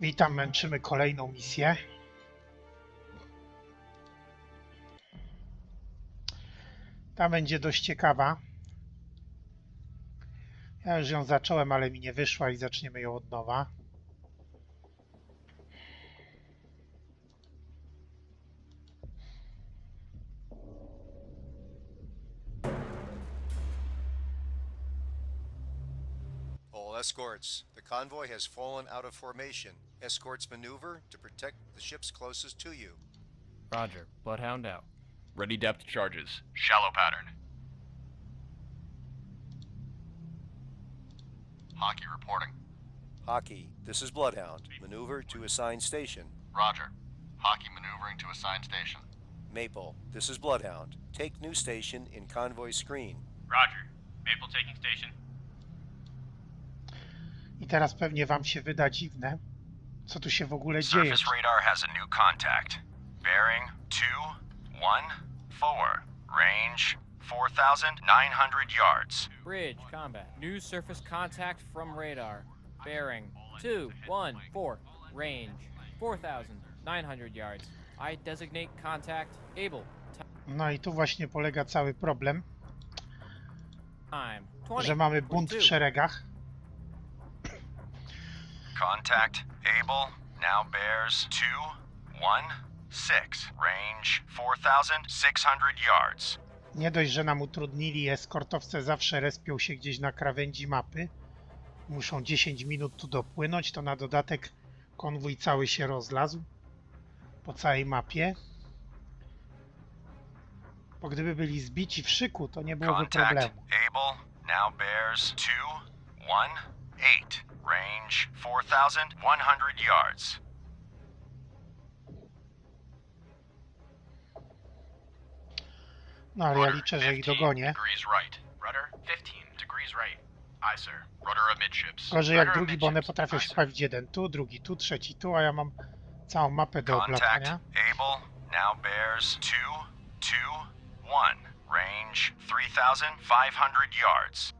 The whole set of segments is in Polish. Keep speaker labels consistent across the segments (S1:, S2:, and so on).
S1: Witam, męczymy kolejną misję. Ta będzie dość ciekawa. Ja już ją zacząłem, ale mi nie wyszła i zaczniemy ją od nowa.
S2: All escorts, the convoy has fallen out of formation. Escorts maneuver to protect the ships closest to you.
S3: Roger. Bloodhound out.
S4: Ready depth charges. Shallow pattern. Hockey reporting.
S2: Hockey, this is Bloodhound. Maneuver to assigned station.
S4: Roger. Hockey maneuvering to assigned station.
S2: Maple, this is Bloodhound. Take new station in convoy screen.
S5: Roger. Maple taking station.
S4: Surface
S1: I teraz pewnie wam się wyda dziwne, co tu się w ogóle dzieje.
S4: radar has a new contact. Bearing 214. Range 4,900 yards.
S3: Bridge, combat. New surface contact from radar. Bearing 214. Range 4,900 yards. I designate contact. Able.
S1: No i tu właśnie polega cały problem,
S3: Time. 20.
S1: że mamy bunt w szeregach.
S4: Contact able now bears 216. Range 4,600 yards.
S1: Nie dość, że nam utrudnili, eskortowce zawsze respią się gdzieś na krawędzi mapy. Muszą 10 minut tu dopłynąć, to na dodatek konwój cały się rozlazł po całej mapie. Bo gdyby byli zbici w szyku, to nie byłoby
S4: Contact
S1: problemu.
S4: able now bears 218. Range 4,100 yards.
S1: No ale ja liczę, że ich dogonię.
S4: Degrees right.
S5: Rudder 15 degrees right. Aye, sir.
S4: Rudder amidships.
S1: Gorzej jak drugi, bo one potrafią się wpaść jeden tu, drugi tu, trzeci tu, a ja mam całą mapę do
S4: Contact
S1: oblatania.
S4: able now bears 221. Range 3,500 yards.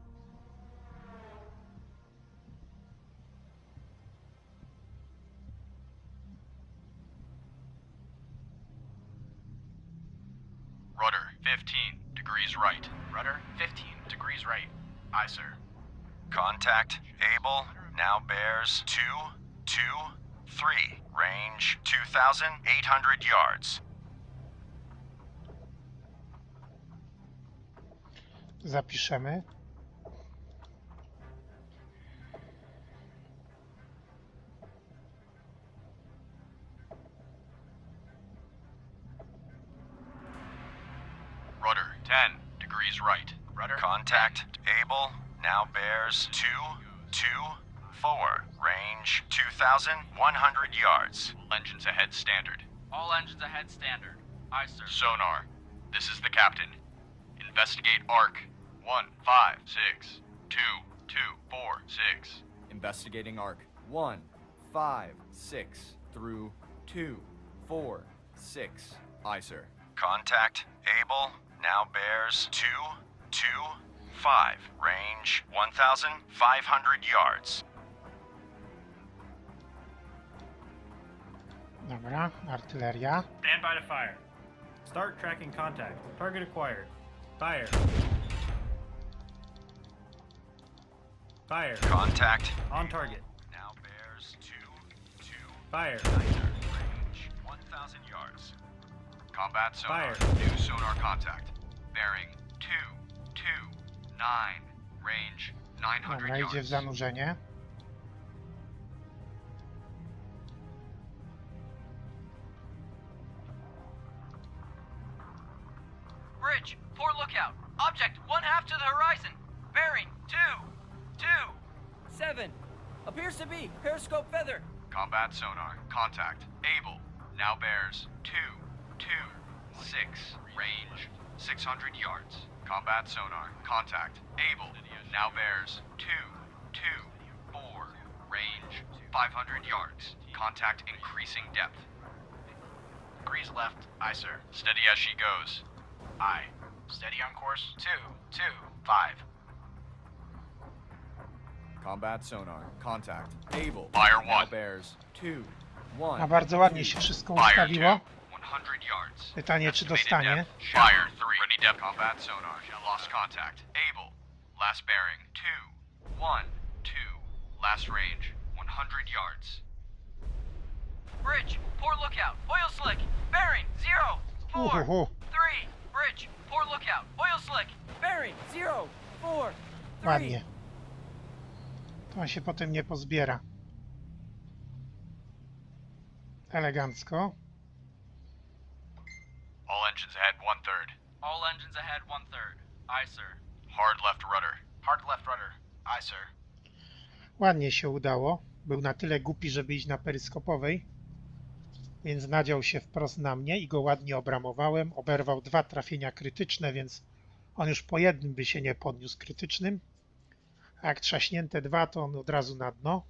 S4: Rudder 15 degrees right.
S5: Rudder 15 degrees right. Aye, sir.
S4: Contact able now bears 223. Range 2,800 yards.
S1: Zapiszemy.
S4: Rudder 10 degrees right.
S5: Rudder
S4: Contact able now bears 224. Range 2,100 yards. Engines ahead standard.
S5: All engines ahead standard. Aye, sir.
S4: Sonar, this is the captain. Investigate arc 156 2246.
S6: Investigating arc 1, 5, 6 through 2, 4, 6. Aye, sir.
S4: Contact able now bears 225. Range 1,500 yards.
S1: Dobra, artyleria.
S5: Stand by to fire. Start tracking contact. Target acquired. Fire. Fire.
S4: Contact
S5: On target.
S4: now bears 225.
S5: Fire.
S4: Range 1,000 yards. Combat sonar.
S5: Fire.
S4: New sonar contact. Bearing 229. Range 900
S1: Dobra, idzie w
S4: yards.
S1: zanurzenie.
S7: Bridge, port lookout. Object 1/2 to the horizon. Bearing
S3: 7. Appears to be periscope feather.
S4: Combat sonar. Contact. Able. Now bears 226. Range 600 yards. Combat sonar. Contact. Able. Now bears 224. Range 500 yards. Contact increasing depth.
S5: Degrees left. Aye, sir.
S4: Steady as she goes.
S5: Aye. Steady on course. 225.
S6: Combat sonar. Contact. Able.
S4: Fire
S6: Now
S4: 1.
S6: bears 2,
S1: A
S6: 1.
S1: bardzo ładnie się wszystko
S4: Fire 2.
S1: ustawiło.
S4: 100 yards.
S1: Pytanie, czy
S4: Estimated
S1: dostanie.
S4: depth. Fire 3. Ready depth. Combat sonar. Lost contact. Able. Last bearing. 2. 1. 2. Last range. 100 yards.
S7: Bridge, poor lookout. Oil slick. Bearing, 0, 4, 3.
S1: Uhuhu.
S7: Bridge, poor lookout. Oil slick.
S3: Bearing 0, 4, 3.
S1: Ładnie. To on się potem nie pozbiera. Elegancko.
S4: All engines ahead 1/3.
S7: All engines ahead, 1/3. Aye, sir.
S4: Hard left rudder.
S7: Hard left rudder. Aye, sir.
S1: Ładnie się udało. Był na tyle głupi, żeby iść na peryskopowej, więc nadział się wprost na mnie i go ładnie obramowałem. Oberwał 2 trafienia krytyczne, więc on już po jednym by się nie podniósł krytycznym. A jak trzaśnięte 2, to on od razu na dno.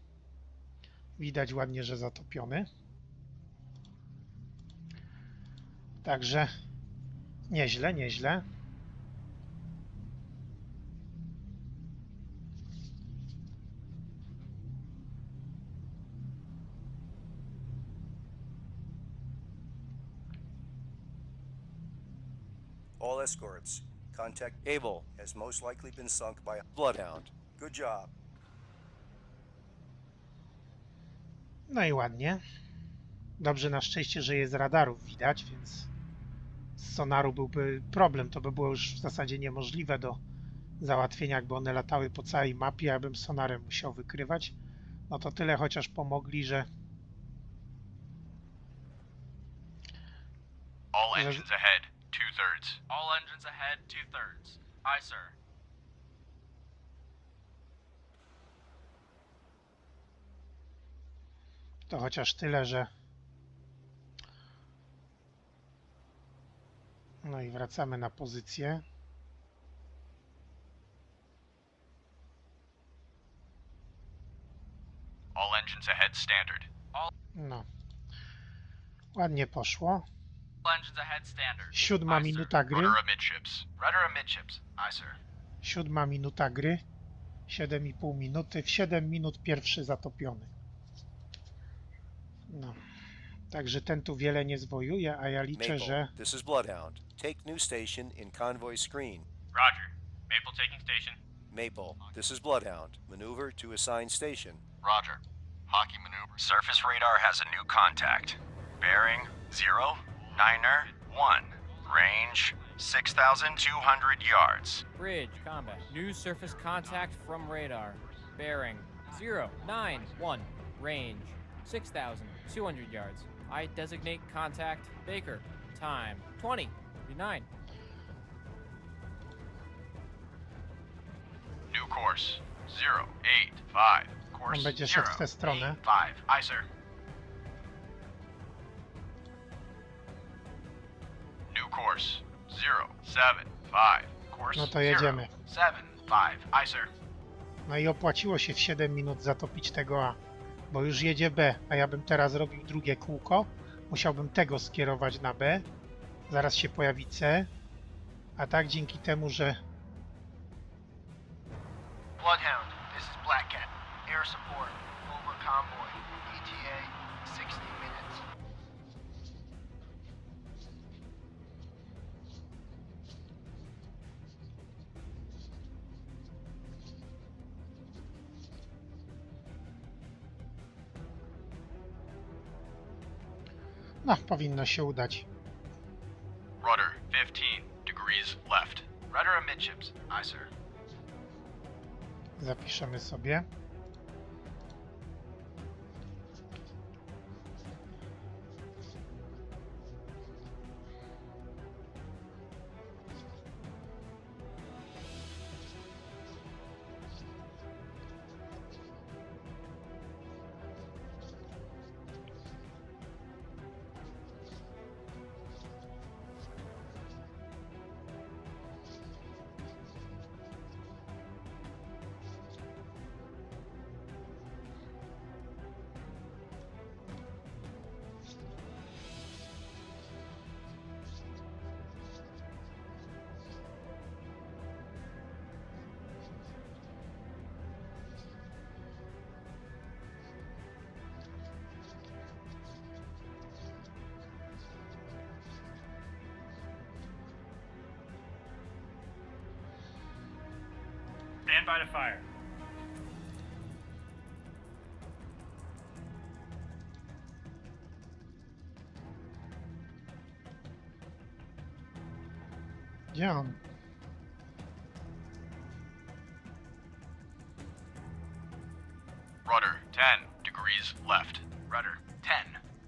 S1: Widać ładnie, że zatopiony. Także nieźle, nieźle.
S2: All escorts. Contact Able has most likely been sunk by a bloodhound. Good job.
S1: No i ładnie. Dobrze na szczęście, że je z radarów widać, więc z sonaru byłby problem. To by było już w zasadzie niemożliwe do załatwienia, jakby one latały po całej mapie, abym sonarem musiał wykrywać. No to tyle chociaż pomogli, że
S4: All engines ahead 2/3.
S7: All engines ahead, 2/3. Aye, sir.
S1: to chociaż tyle, że no i wracamy na pozycję.
S4: All engines ahead standard.
S1: No. Ładnie poszło.
S7: All engines ahead, standard.
S1: 7
S7: Aye, sir.
S1: minuta gry.
S4: Rudder amidships.
S7: Rudder amidships. Aye, sir.
S1: 7 minuta gry. 7,5 minuty. W 7 minut pierwszy zatopiony. No. Także ten tu wiele nie zwojuje, a ja liczę,
S2: Maple,
S1: że
S2: this is Bloodhound. Take new station in convoy screen.
S5: Roger. Maple taking station.
S2: Maple, this is Bloodhound. Maneuver to assigned station.
S4: Roger. Hockey maneuver. Surface radar has a new contact. Bearing 0, 9er, 1. Range 6,200 yards.
S3: Bridge combat. New surface contact from radar. Bearing 091. Range 6,200 yards. I designate contact Baker. Time 20:39.
S4: New course 085. Course
S1: on będzie szedł w tę stronę.
S4: 085. Aye, sir. New course 075. Course
S1: No to jedziemy.
S4: 075. Aye, sir.
S1: No i opłaciło się w 7 minut zatopić tego A, bo już jedzie B, a ja bym teraz robił drugie kółko. Musiałbym tego skierować na B. Zaraz się pojawi C. A tak dzięki temu, że
S8: Bloodhound, this is Black Cat. Air support. Over convoy. ETA 60 minutes.
S1: no, powinno się udać.
S4: Rudder 15 degrees left.
S8: Rudder amidships. Aye, sir.
S1: Zapiszemy sobie.
S5: Stand by to fire.
S1: Gdzie on?
S4: Rudder 10 degrees left.
S8: Rudder 10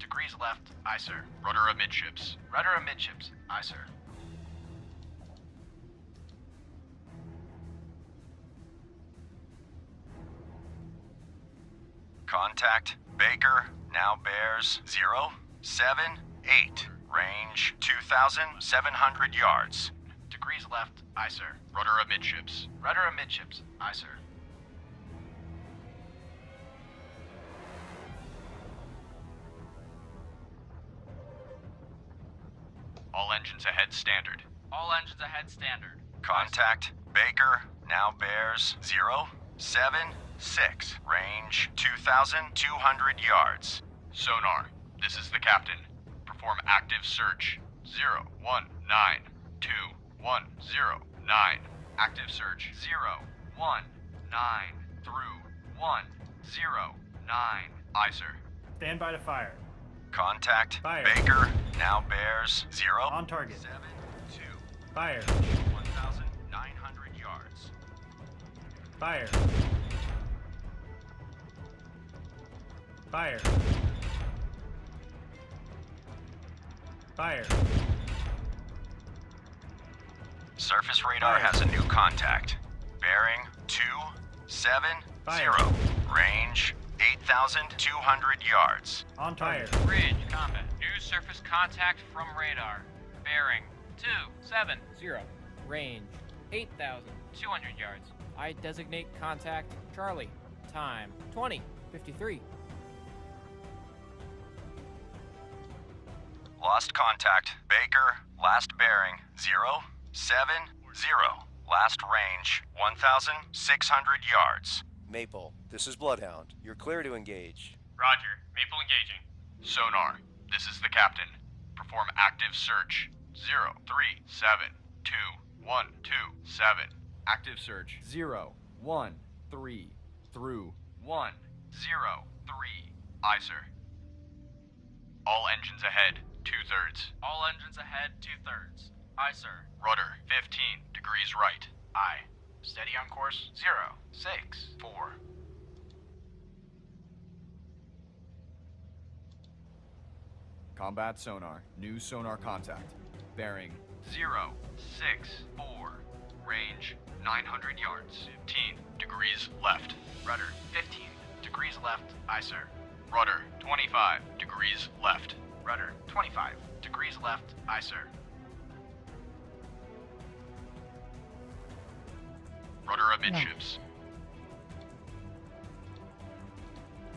S8: degrees left. Aye, sir.
S4: Rudder amidships.
S8: Rudder amidships. Aye, sir.
S4: Contact Baker now bears 078. Range 2,700 yards.
S8: Degrees left. Aye, sir.
S4: Rudder amidships.
S8: Rudder amidships. Aye, sir.
S4: All engines ahead standard.
S7: All engines ahead standard.
S4: Contact Baker now bears 076. Range 2,200 yards. Sonar, this is the captain. Perform active search. 0192109. Active search 019 through 109. Aye, sir.
S5: Stand by to fire.
S4: Contact
S5: Fire.
S4: Baker now bears 0
S5: On target.
S4: 72.
S5: Fire.
S4: 1,900 yards.
S5: Fire. Fire. Fire.
S4: Surface radar
S5: Fire.
S4: has a new contact. Bearing 270.
S5: Fire.
S4: Range 8,200 yards.
S5: On target.
S3: Bridge, combat. New surface contact from radar. Bearing 270. Range 8,200 yards. I designate contact Charlie. Time 20:53.
S4: Lost contact. Baker. Last bearing 070. Last range 1,600 yards.
S2: Maple, this is Bloodhound. You're clear to engage.
S5: Roger. Maple engaging.
S4: Sonar, this is the captain. Perform active search. 0372127.
S6: Active search 013 through
S4: 103. Aye, sir. All engines ahead, 2/3.
S7: All engines ahead 2/3. Aye, sir.
S4: Rudder 15 degrees right.
S8: Aye. Steady on course 064.
S6: combat sonar. New sonar contact. Bearing
S4: 064. Range 900 yards. 15 degrees left.
S8: Rudder 15 degrees left. Aye, sir.
S4: Rudder 25 degrees left.
S8: Rudder 25 degrees left. Aye, sir.
S4: Rudder amidships.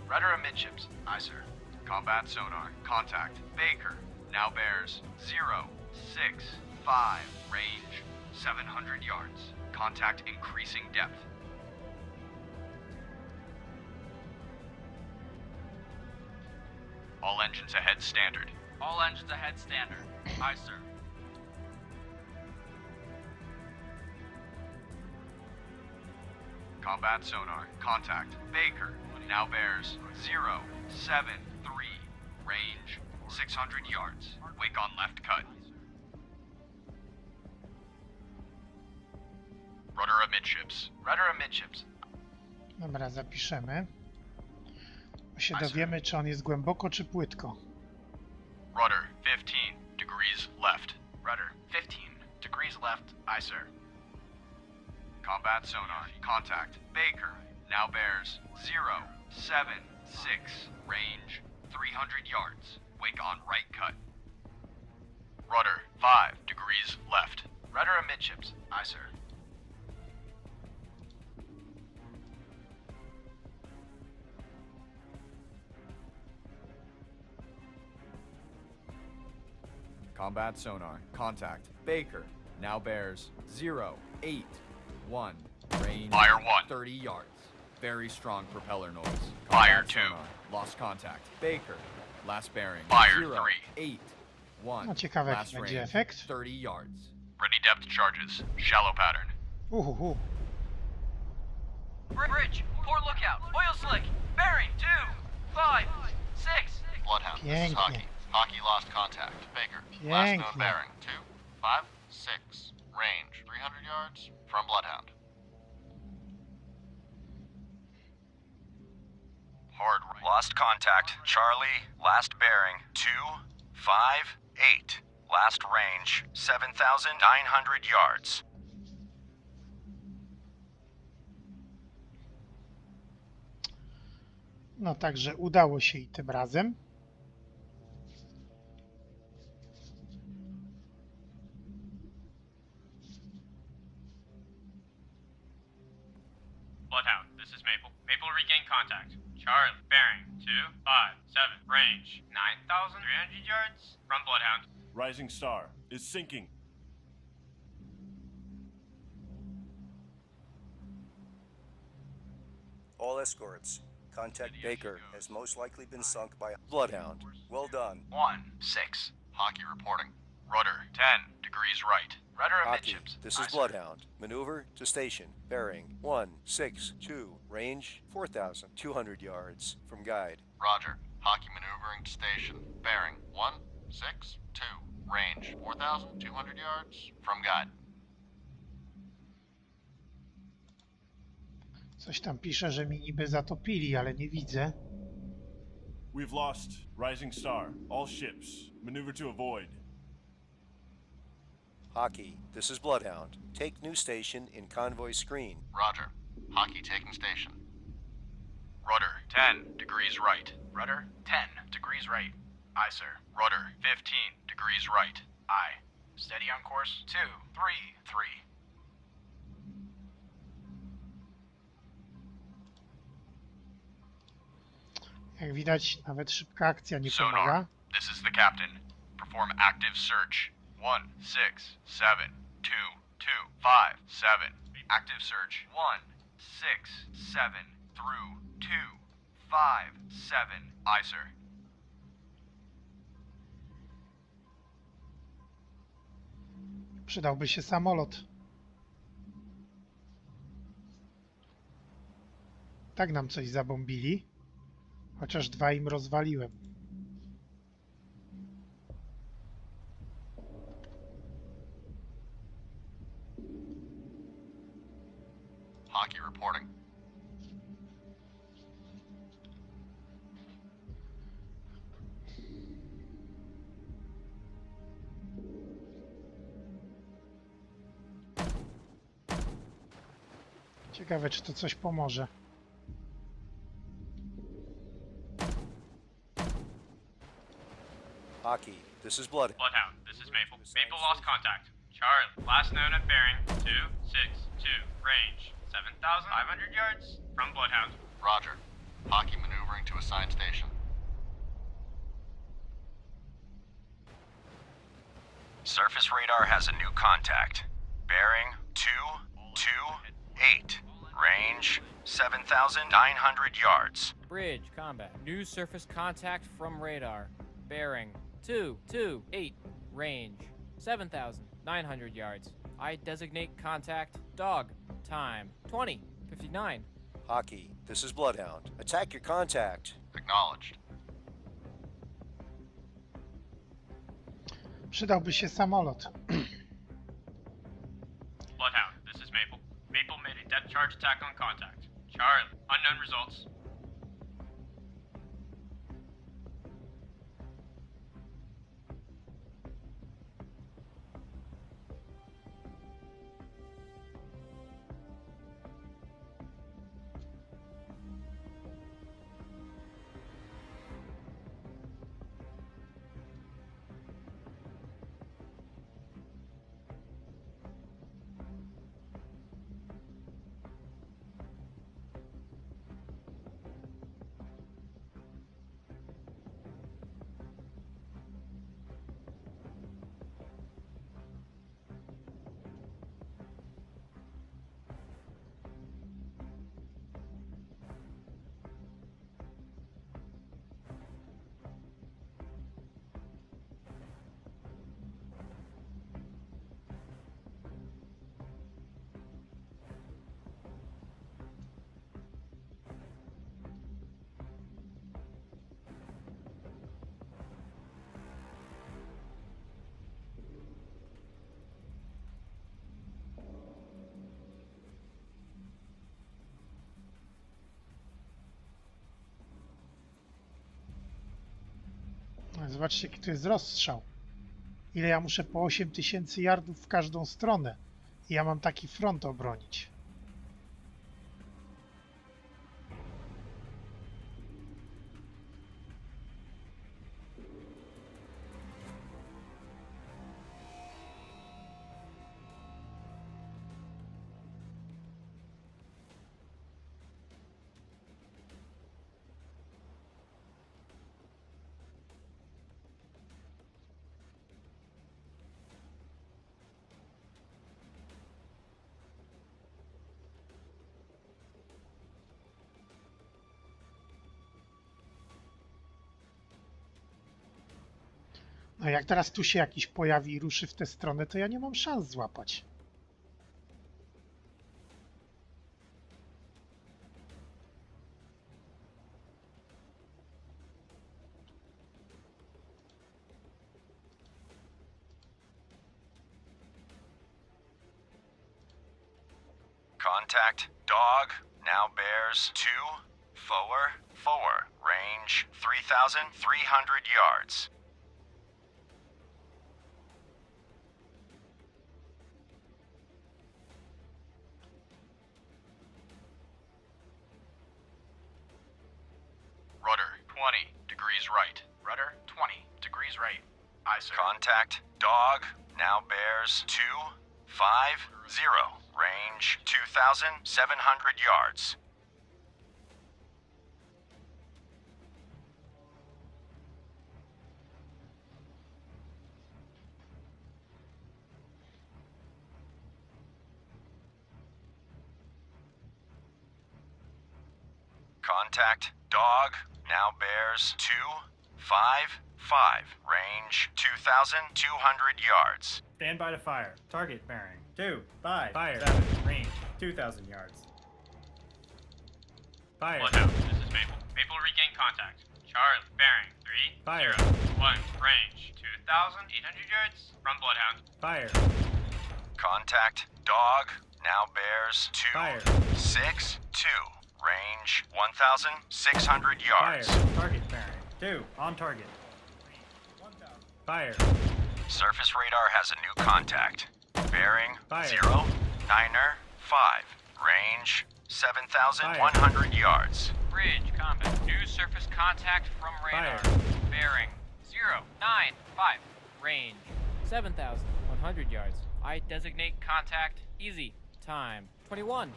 S8: Rudder amidships. Aye, sir.
S4: Combat sonar. Contact Baker. Now bears 065. Range 700 yards. Contact increasing depth. All engines ahead standard.
S7: All engines ahead standard. Aye, sir.
S4: Combat sonar. Contact Baker. Now bears 073. Range 600 yards. Wake on left cut. Rudder amidships.
S8: Rudder amidships.
S1: Dobra, zapiszemy. Bo się
S8: Aye, sir.
S1: dowiemy, czy on jest głęboko, czy płytko.
S4: Rudder 15 degrees left.
S8: Rudder 15 degrees left. Aye, sir.
S4: Combat sonar. Contact Baker. Now bears 076. Range 300 yards. Wake on right cut. Rudder 5 degrees left.
S8: Rudder amidships. Aye, sir.
S6: combat sonar. Contact Baker. Now bears 081. Range
S4: Fire 1.
S6: 30 yards. Very strong propeller noise.
S4: Fire
S6: Combat
S4: 2.
S6: sonar. Lost contact. Baker. Last bearing.
S4: Fire
S6: 081.
S1: No ciekawe,
S6: Last
S1: jaki będzie
S6: range,
S1: efekt.
S6: 30 yards.
S4: Ready depth charges. Shallow pattern.
S1: Uhuhu.
S7: Bridge, port lookout, oil slick, bearing 256.
S4: Bloodhound, this is
S1: Pięknie.
S4: Hockey. Hockey lost contact. Baker, last known
S1: Pięknie.
S4: bearing 256. Range 300 yards from Bloodhound. Hard right. Lost contact. Charlie, last bearing 258. Last range 7,900 yards.
S1: No także udało się i tym razem.
S5: Bloodhound, this is Maple. Maple regain contact. Charlie, bearing 257. Range 9,300 yards from Bloodhound.
S9: Rising Star is sinking.
S2: All escorts. Contact Baker has most likely been sunk by a Bloodhound. Well done.
S4: 1-6. Hockey reporting. Rudder 10 degrees right. Rudder
S2: Hockey,
S4: amidships.
S2: this is Bloodhound. Maneuver to station. Bearing 162. Range 4,200 yards from guide.
S4: Roger. Hockey maneuvering to station. Bearing 162. Range 4,200 yards from guide.
S1: Coś tam pisze, że mi niby zatopili, ale nie widzę.
S9: We've lost Rising Star. All ships. Maneuver to avoid.
S2: Hockey, this is Bloodhound. Take new station in convoy screen.
S4: Roger. Hockey taking station. Rudder 10 degrees right. Rudder 10 degrees right. Aye, sir. Rudder 15 degrees right. Aye. Steady on course 233.
S1: Jak widać, nawet szybka akcja nie
S4: Sonar,
S1: pomaga.
S4: this is the captain. Perform active search. 1-6-7-2-2-5-7. Active search. 1-6-7 through 2-5-7. Aye, sir.
S1: Przydałby się samolot. Tak nam coś zabombili. Chociaż 2 im rozwaliłem.
S4: Hockey reporting.
S1: Ciekawe, czy to coś pomoże.
S2: Hockey, this is Bloodhound.
S5: Bloodhound, this is Maple. Maple lost contact. Charlie, last known at bearing 262. Range 7,500 yards from Bloodhound.
S4: Roger. Hockey maneuvering to assigned station. Surface radar has a new contact. Bearing 228. Range 7,900 yards.
S3: Bridge, combat. New surface contact from radar. Bearing 228. Range 7,900 yards. I designate contact dog. Time 20:59.
S2: Hockey, this is Bloodhound. Attack your contact.
S4: Acknowledged.
S1: Przydałby się samolot.
S5: Bloodhound, this is Maple. Maple made a depth charge attack on contact. Charlie, unknown results.
S1: Zobaczcie, jaki to jest rozstrzał. Ile ja muszę po 8000 yardów w każdą stronę. I ja mam taki front obronić. No jak teraz tu się jakiś pojawi i ruszy w tę stronę, to ja nie mam szans złapać.
S4: Contact, dog, now bears 2, 4, range 3,300 yards. Rudder 20 degrees right. Rudder 20 degrees right. Aye, sir. Contact, dog, now bears 2, 5, 0, range 2,700 yards. Contact, dog, now bears 2, 5, 5, range 2,200 yards.
S5: Stand by to fire. Target bearing 2, 5, fire. 7, range 2,000 yards. Fire. Bloodhound, this is Maple. Maple regain contact. Charlie, bearing 3, Fire. 0, 1, range 2,800 yards from Bloodhound. Fire.
S4: Contact, dog, now bears 2,
S5: Fire.
S4: 6, 2, range 1,600
S5: Fire.
S4: yards.
S5: Target bearing 2, on target. Fire.
S4: Surface radar has a new contact. Bearing
S5: Fire.
S4: 0, 9er, 5, range 7,100 yards.
S3: Bridge combat. New surface contact from radar.
S5: Fire.
S3: Bearing 095. Range 7,100 yards. I designate contact. Easy. Time 21-4.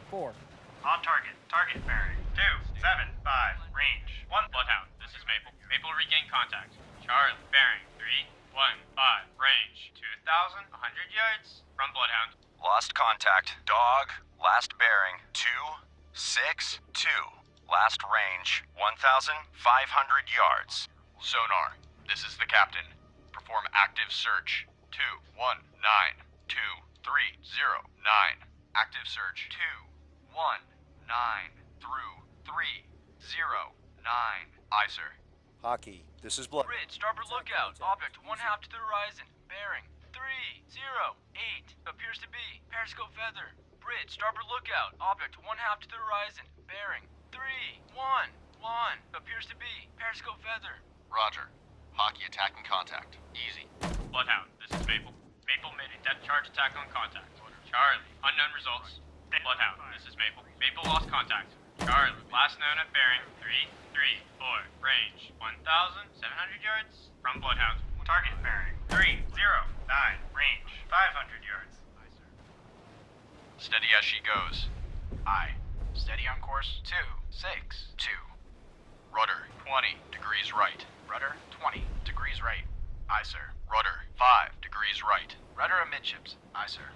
S5: On target. Target bearing 2, 7, 5, range 1. Bloodhound, this is Maple. Maple regain contact. Charlie, bearing 3, 1, 5, range 2,100 yards from Bloodhound.
S4: Lost contact. Dog, last bearing 2, 6, 2, last range 1,500 yards.
S6: Sonar, this is the captain. Perform active search. 219 2309. Active search 219 through 309. Aye, sir.
S2: Hockey, this is Blood.
S7: Bridge, starboard lookout. Object 1/2 to the horizon. Bearing 308. Appears to be periscope feather. Bridge, starboard lookout. Object 1/2 to the horizon. Bearing 311. Appears to be periscope feather.
S4: Roger. Hockey attacking contact. Easy.
S5: Bloodhound, this is Maple. Maple made a depth charge attack on contact. Charlie, unknown results. Bloodhound, this is Maple. Maple lost contact. Charlie, last known at bearing 334. Range 1,700 yards from Bloodhound. Target bearing 309. Range 500 yards.
S6: Steady as she goes. Aye. Steady on course 262. Rudder 20 degrees right. Rudder 20 degrees right. Aye, sir. Rudder 5 degrees right. Rudder amidships. Aye, sir.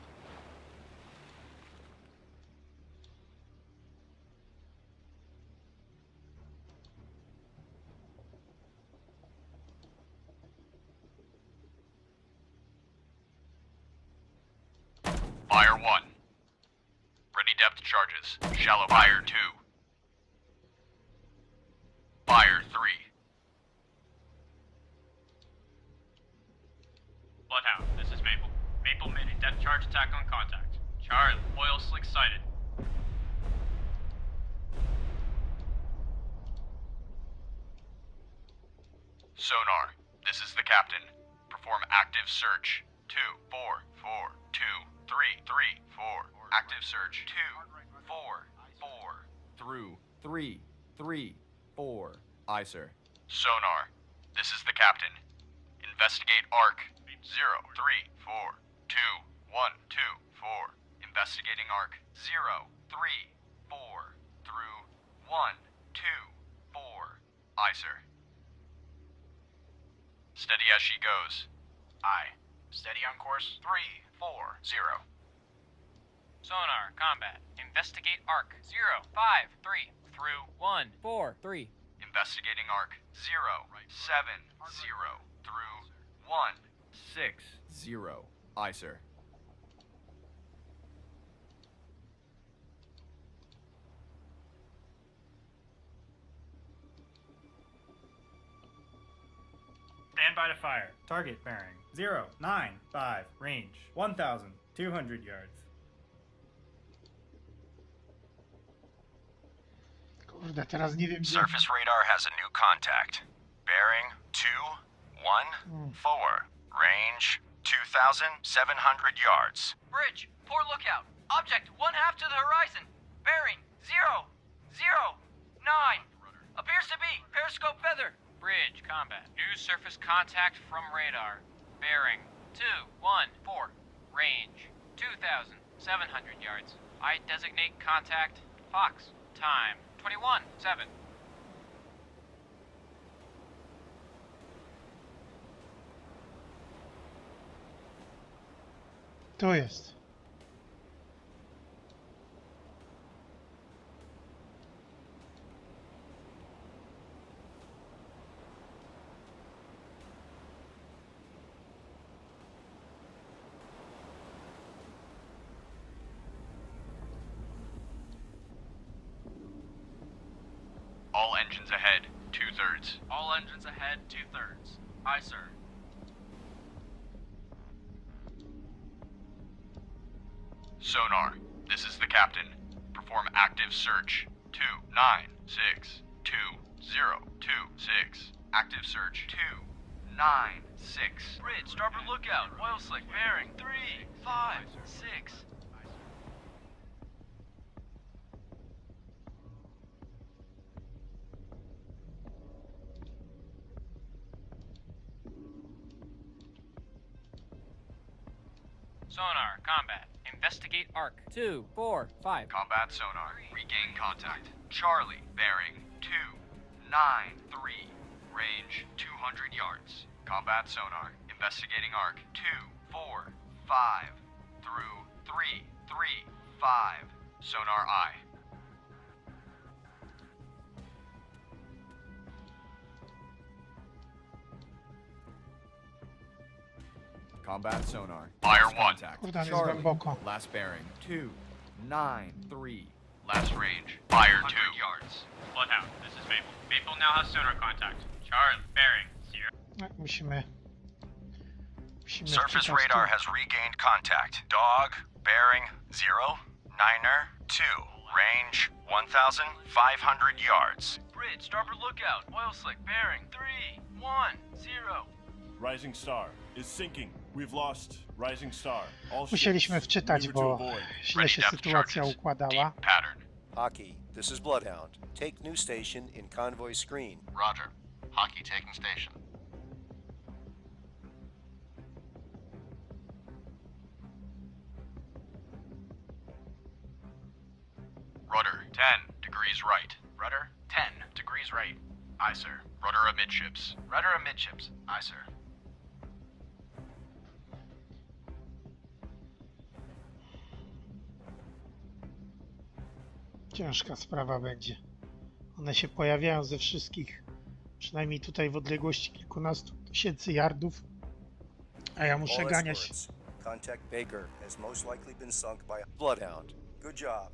S6: Fire 1. Ready depth charges. Shallow fire 2. Fire 3.
S5: Bloodhound, this is Maple. Maple made a depth charge attack on contact. Charlie, oil slick sighted.
S6: Sonar, this is
S4: search. 2, 4, 4, 2, 3, 3, 4. Active search. 2, 4, 4.
S6: Through 3, 3, 4. Aye, sir.
S4: Sonar. This is the captain. Investigate arc. 0, 3, 4, 2, 1, 2, 4. Investigating arc. 0, 3, 4. Through 1, 2, 4. Aye, sir. Steady as she goes. Aye. Steady on course. 3, 4, 0.
S3: Sonar, combat. Investigate arc. 0, 5, 3. Through 1, 4, 3.
S4: Investigating arc. 0, 7, 0. Through 1,
S6: 6, 0. Aye, sir.
S5: Stand by to fire. Target bearing 095. Range 1,200 yards.
S1: Kurde, teraz nie wiem gdzie...
S4: Surface radar has a new contact. Bearing 214. Range 2,700 yards.
S7: Bridge, poor lookout. Object 1/2 to the horizon. Bearing 0, 0, 9. Appears to be periscope feather.
S3: Bridge, combat. New surface contact from radar. Bearing 214. Range 2,700 yards. I designate contact Fox. Time 21:07.
S1: To jest.
S4: All engines ahead. 2/3.
S7: All engines ahead, 2/3. Aye, sir.
S4: Sonar. This is the captain. Perform active search. 296. Active search. 296.
S7: Bridge, starboard lookout. Oil slick, bearing 3, 5, 6.
S3: Sonar, combat. Investigate arc. 2, 4, 5.
S4: Combat sonar. Regain contact. Charlie. Bearing 293. Range 200 yards. Combat sonar. Investigating arc. 2, 4, 5. Through 3, 3, 5. Sonar eye.
S6: Combat sonar.
S4: Fire
S6: Last
S4: 1.
S6: contact.
S1: Kurde, on jest
S6: Charlie.
S1: głęboko.
S6: Last bearing 293.
S4: Last range. Fire 2.
S2: 100
S4: yards.
S5: Bloodhound, this is Maple. Maple now has sonar contact. Charlie, bearing 0.
S1: Musimy
S4: Surface
S1: wczytać
S4: radar
S1: tu.
S4: has regained contact. Dog, bearing 0, 9er, 2. Range 1,500 yards.
S7: Bridge, starboard lookout. Oil slick, bearing 3, 1, 0.
S9: Rising Star is sinking. We've lost Rising Star. All
S1: Musieliśmy
S9: ships
S1: wczytać,
S9: maneuver to
S1: bo
S9: avoid.
S1: źle
S4: Ready
S1: się
S4: depth
S1: sytuacja
S4: charges.
S1: układała.
S4: Deep pattern.
S2: Hockey, this is Bloodhound. Take new station in convoy screen.
S8: Roger. Hockey taking station.
S4: Rudder 10 degrees right.
S6: Rudder 10 degrees right. Aye, sir.
S4: Rudder amidships.
S6: Rudder amidships. Aye, sir.
S1: Ciężka sprawa będzie. One się pojawiają ze wszystkich, przynajmniej tutaj w odległości kilkunastu tysięcy yardów, a ja muszę
S2: All
S1: ganiać.
S2: escorts. Contact Baker has most likely been sunk by a Bloodhound. Good job.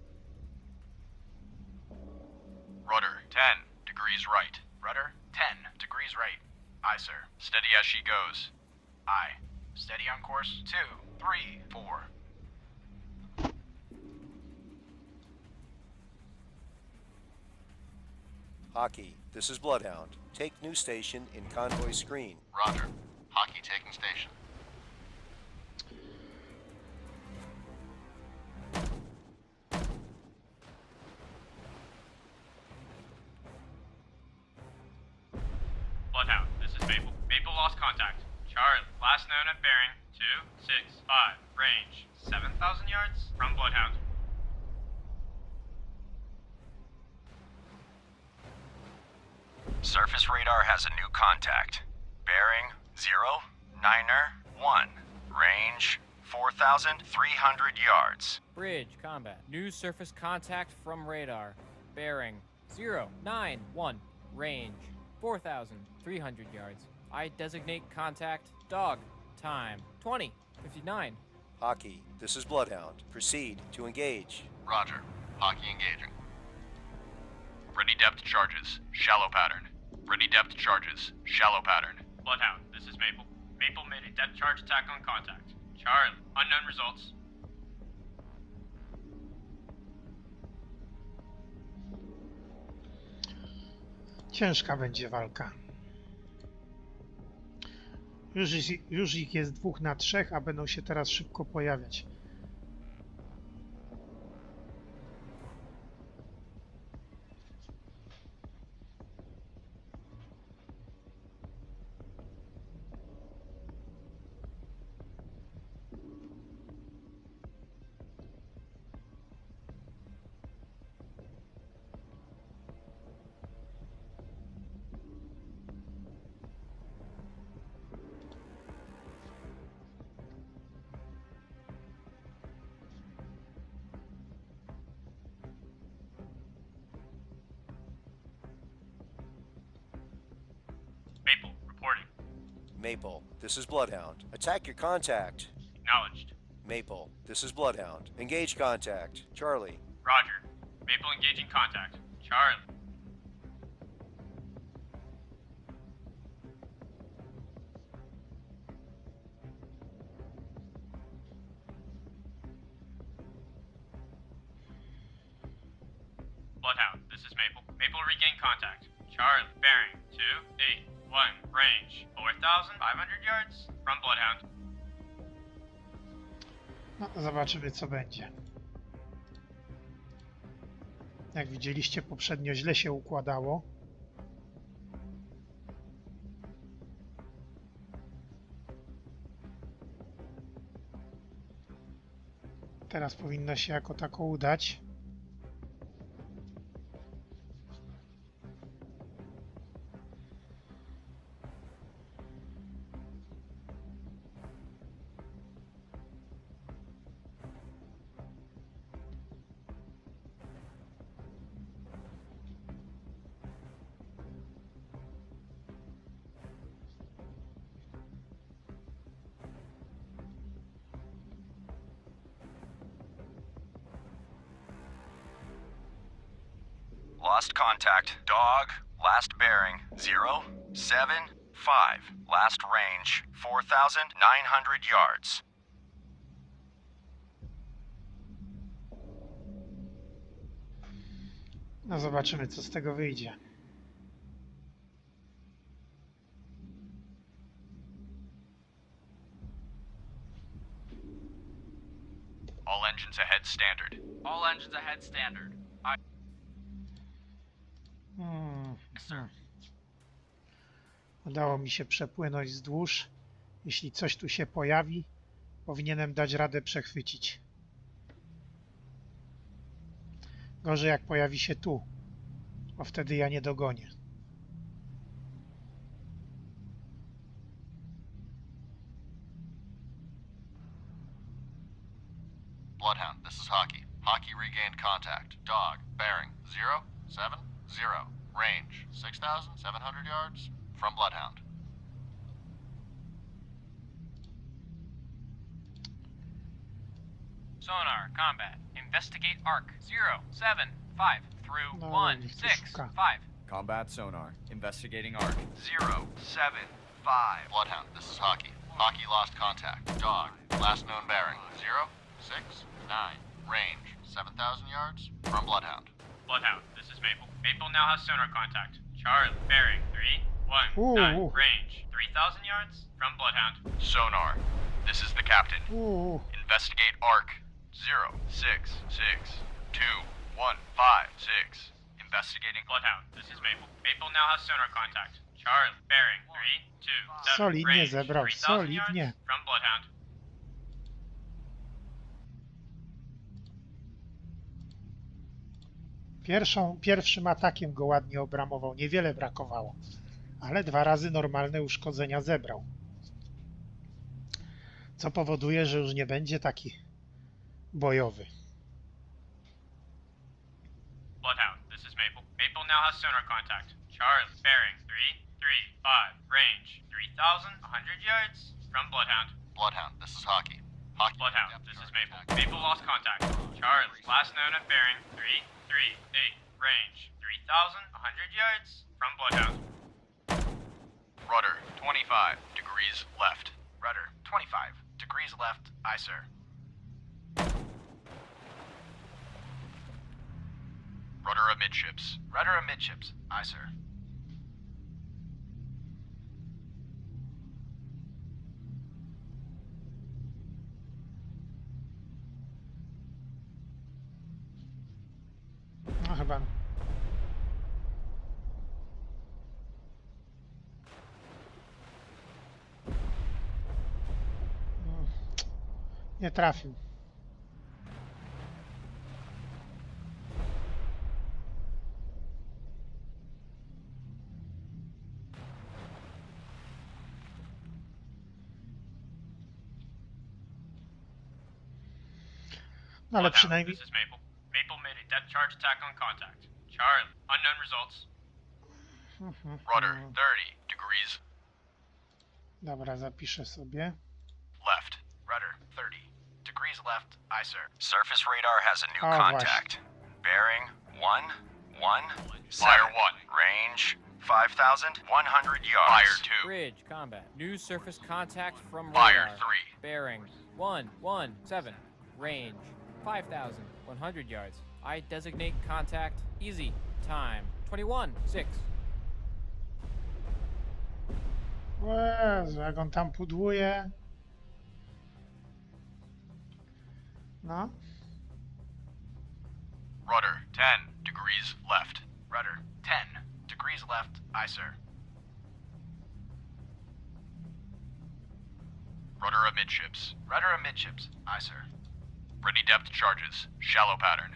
S4: Rudder 10 degrees right.
S6: Rudder 10 degrees right. Aye, sir.
S4: Steady as she goes.
S6: Aye. Steady on course. 2, 3, 4.
S2: Hockey, this is Bloodhound. Take new station in convoy screen.
S8: Roger. Hockey taking station.
S5: lost contact. Charlie, last known at bearing 265, range 7,000 yards from Bloodhound.
S4: Surface radar has a new contact. Bearing 091. Range 4,300 yards.
S3: Bridge, combat. New surface contact from radar. Bearing 091. Range 4,300 yards. I designate contact. Dog. Time 20:59.
S2: Hockey, this is Bloodhound. Proceed to engage.
S4: Roger. Hockey engaging. Ready depth charges. Shallow pattern. Ready depth charges. Shallow pattern.
S5: Bloodhound, this is Maple. Maple made a depth charge attack on contact. Charlie, unknown results.
S1: Ciężka będzie walka. Już ich jest 2 na 3, a będą się teraz szybko pojawiać.
S5: Maple, reporting.
S2: Maple, this is Bloodhound. Attack your contact.
S5: Acknowledged.
S2: Maple, this is Bloodhound. Engage contact. Charlie.
S5: Roger. Maple engaging contact. Charlie. Bloodhound, this is Maple. Maple regain contact. Charlie, bearing 281, range 4,500 yards from Bloodhound.
S1: No, zobaczymy co będzie. Jak widzieliście, poprzednio źle się układało. Teraz powinno się jako tako udać.
S4: Lost contact. Dog. Last bearing 075. Last range 4,900 yards.
S1: No zobaczymy co z tego wyjdzie.
S4: All engines ahead standard.
S7: All engines ahead standard.
S1: Udało mi się przepłynąć wzdłuż. Jeśli coś tu się pojawi, powinienem dać radę przechwycić. Gorzej jak pojawi się tu, bo wtedy ja nie dogonię.
S4: Bloodhound, this is Hockey. Hockey regained contact. Dog, bearing 070. Range 6,700 yards from Bloodhound.
S7: Sonar, combat. Investigate arc 075 through
S1: No,
S7: 165.
S10: Combat sonar. Investigating arc.
S4: 075. Bloodhound, this is Hockey. Hockey lost contact. Dog, last known bearing 069. Range 7,000 yards from Bloodhound.
S5: Bloodhound, this is Maple. Maple now has sonar contact. Charlie, bearing 319,
S1: Ooh.
S5: range 3,000 yards from Bloodhound.
S4: Sonar, this is the captain.
S1: Uuu,
S4: Investigate arc 0662156. Investigating
S5: Bloodhound, this is Maple. Maple now has sonar contact. Charlie, bearing 327.
S1: Solidnie
S5: range,
S1: zebrał,
S5: 3000
S1: solidnie.
S5: yards from Bloodhound.
S1: Pierwszym atakiem go ładnie obramował, niewiele brakowało, ale 2 razy normalne uszkodzenia zebrał. Co powoduje, że już nie będzie taki bojowy.
S5: Bloodhound, this is Maple. Maple now has sonar contact. Charlie, bearing 335, range 3,100 yards from Bloodhound.
S4: Bloodhound, this is Hockey. Hockey.
S5: Bloodhound, this is Maple. Maple lost contact. Charlie, last known at bearing 338, range 3,100 yards from Bloodhound.
S4: Rudder, 25 degrees left.
S6: Rudder, 25 degrees left. Aye, sir.
S4: Rudder amidships.
S6: Rudder amidships. Aye, sir.
S1: No chyba. Nie trafił. No ale
S5: Bloodhound,
S1: przynajmniej...
S5: this is Maple. Maple made a depth charge attack on contact. Charlie, unknown results.
S4: Rudder, 30 degrees
S1: Dobra, zapiszę sobie.
S4: left.
S6: Rudder, 30 degrees left. Aye, sir.
S4: Surface radar has a new
S1: Oh,
S4: contact. Bearing 1, 1. Fire 1. Range 5,100 yards. Fire 2.
S3: Bridge combat. New surface contact from
S4: Fire
S3: radar.
S4: 3.
S3: Bearing 117. Range 5,100 yards. I designate contact. Easy. Time 21:06.
S1: O Jezu, jak on tam pudłuje. No.
S4: Rudder 10 degrees left.
S6: Rudder, 10 degrees left. Aye, sir.
S4: Rudder amidships.
S6: Rudder amidships. Aye, sir.
S4: Ready depth charges. Shallow pattern.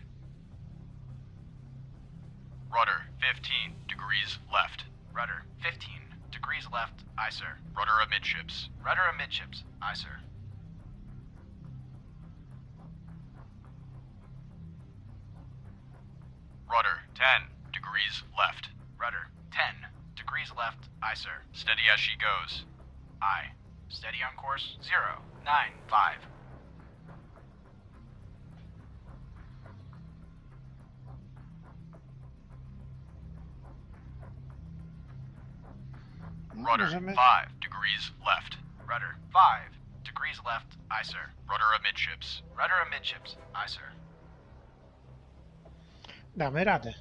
S4: Rudder 15 degrees left.
S6: Rudder, 15 degrees left. Aye, sir.
S4: Rudder amidships.
S6: Rudder amidships. Aye, sir.
S4: Rudder 10 degrees left.
S6: Rudder, 10 degrees left. Aye, sir.
S4: Steady as she goes.
S6: Aye. Steady on course. 095.
S1: No,
S4: Rudder
S1: możemy...
S4: 5 degrees left.
S6: Rudder, 5 degrees left. Aye, sir.
S4: Rudder amidships.
S6: Rudder amidships. Aye, sir.
S1: Damy radę.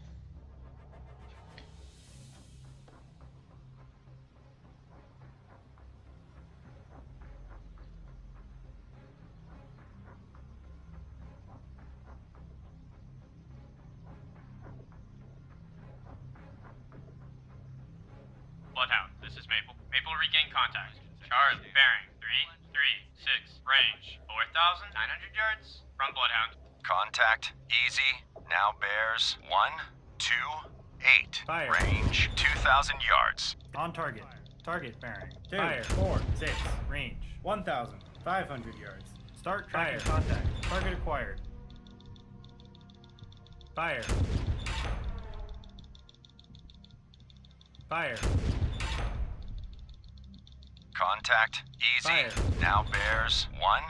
S5: Bloodhound, this is Maple. Maple regain contact. Charlie, bearing 336, range 4,900 yards from Bloodhound.
S4: Contact easy. Now bears 1, 2, 8.
S11: Fire.
S4: Range 2,000 yards.
S11: On target. Target bearing. 2, Fire. 4, 6. Range 1,500 yards. Start tracking contact. Target acquired. Fire. Fire.
S4: Contact easy.
S11: Fire.
S4: Now bears 1,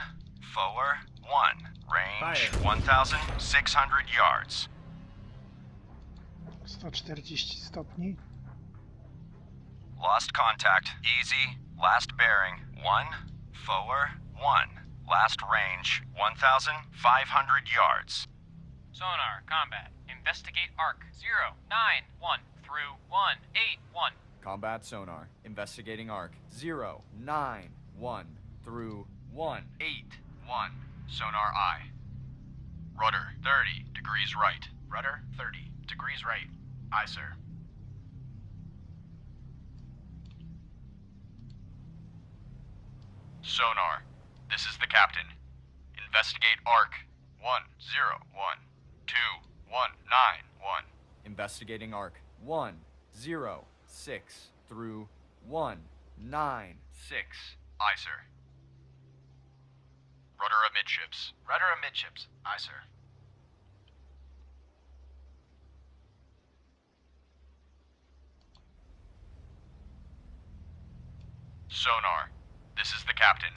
S4: 4, 1. Range
S11: Fire.
S4: 1,600 yards.
S1: 140 stopni.
S4: Lost contact easy. Last bearing 1, 4, 1. Last range 1,500 yards.
S3: Sonar combat. Investigate arc 091 through 181.
S10: Combat sonar. Investigating arc. 091 through 181.
S4: Sonar eye. Rudder 30 degrees right.
S6: Rudder, 30 degrees right. Aye, sir.
S10: Sonar, this is the captain. Investigate ARC 101291. Investigating ARC 106 through 196. Aye, sir. Rudder amidships.
S6: Rudder amidships. Aye, sir.
S10: Sonar, this is the captain.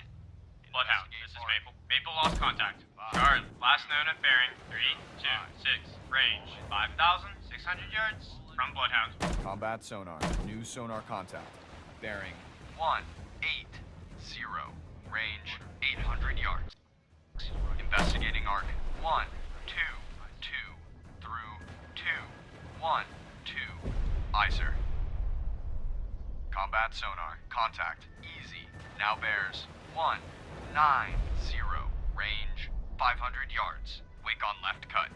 S5: Bloodhound, this is Maple. Maple lost contact. Charlie, last known at bearing 326. Range 5,600 yards from Bloodhound.
S10: Combat sonar. New sonar contact. Bearing 180. Range 800 yards. Investigating arc 122 through 212. Aye, sir. Combat sonar. Contact. Easy. Now bears 190. Range 500 yards. Wake on left cut.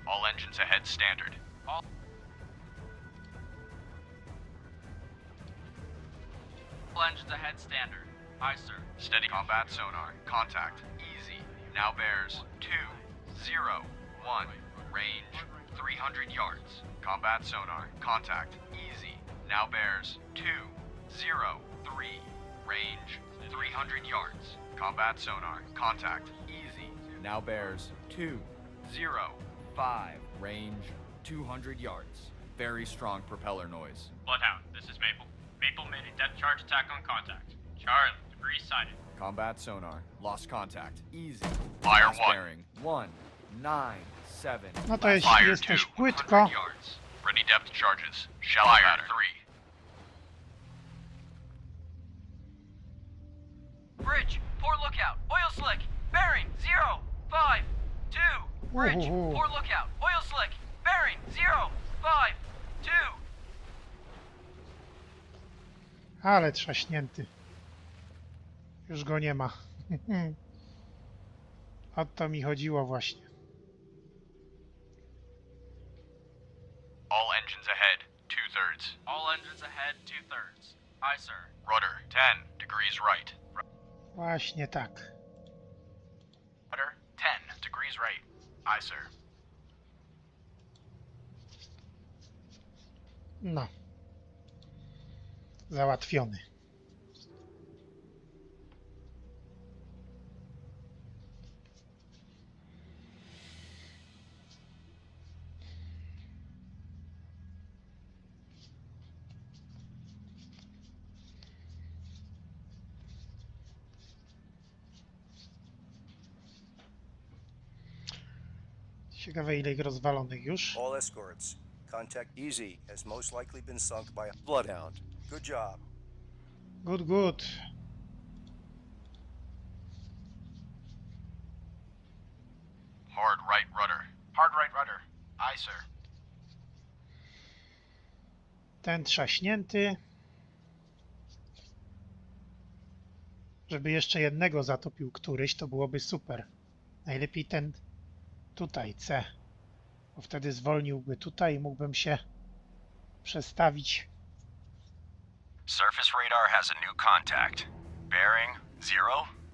S10: All engines ahead standard.
S7: All engines ahead standard. Aye, sir.
S10: Steady combat sonar. Contact. Easy. Now bears 201. Range 300 yards. Combat sonar. Contact. Easy. Now bears 203. Range 300 yards. Combat sonar. Contact. Easy. Now bears 205. Range 200 yards. Very strong propeller noise.
S5: Bloodhound, this is Maple. Maple made a depth charge attack on contact. Charlie, debris sighted.
S10: Combat sonar. Lost contact. Easy.
S4: Fire
S10: Last
S4: one.
S10: bearing 197.
S1: No to jeśli
S4: Fire
S1: jesteś
S4: 2,
S1: płytko,
S10: 100 yards.
S4: Ready depth charges. Shell Fire 3.
S7: Bridge, port lookout, oil slick, bearing 052. Bridge,
S1: Uhuhu.
S7: port lookout, oil slick, bearing 052.
S1: ale trzaśnięty. Już go nie ma. O to mi chodziło właśnie.
S10: All engines ahead. 2/3.
S7: All engines ahead, 2/3. Aye, sir.
S10: Rudder 10 degrees right.
S1: Właśnie tak.
S6: Rudder 10 degrees right. Aye, sir.
S1: No. Załatwiony. Ciekawe ile ich rozwalonych już.
S2: All escorts. Contact Easy has most likely been sunk by a Bloodhound. Good job.
S1: Good, good.
S4: Hard right rudder.
S6: Hard right rudder. Aye, sir.
S1: Ten trzaśnięty. Żeby jeszcze jednego zatopił któryś, to byłoby super. Najlepiej ten tutaj, C. Bo wtedy zwolniłby tutaj i mógłbym się przestawić.
S4: Surface radar has a new contact. Bearing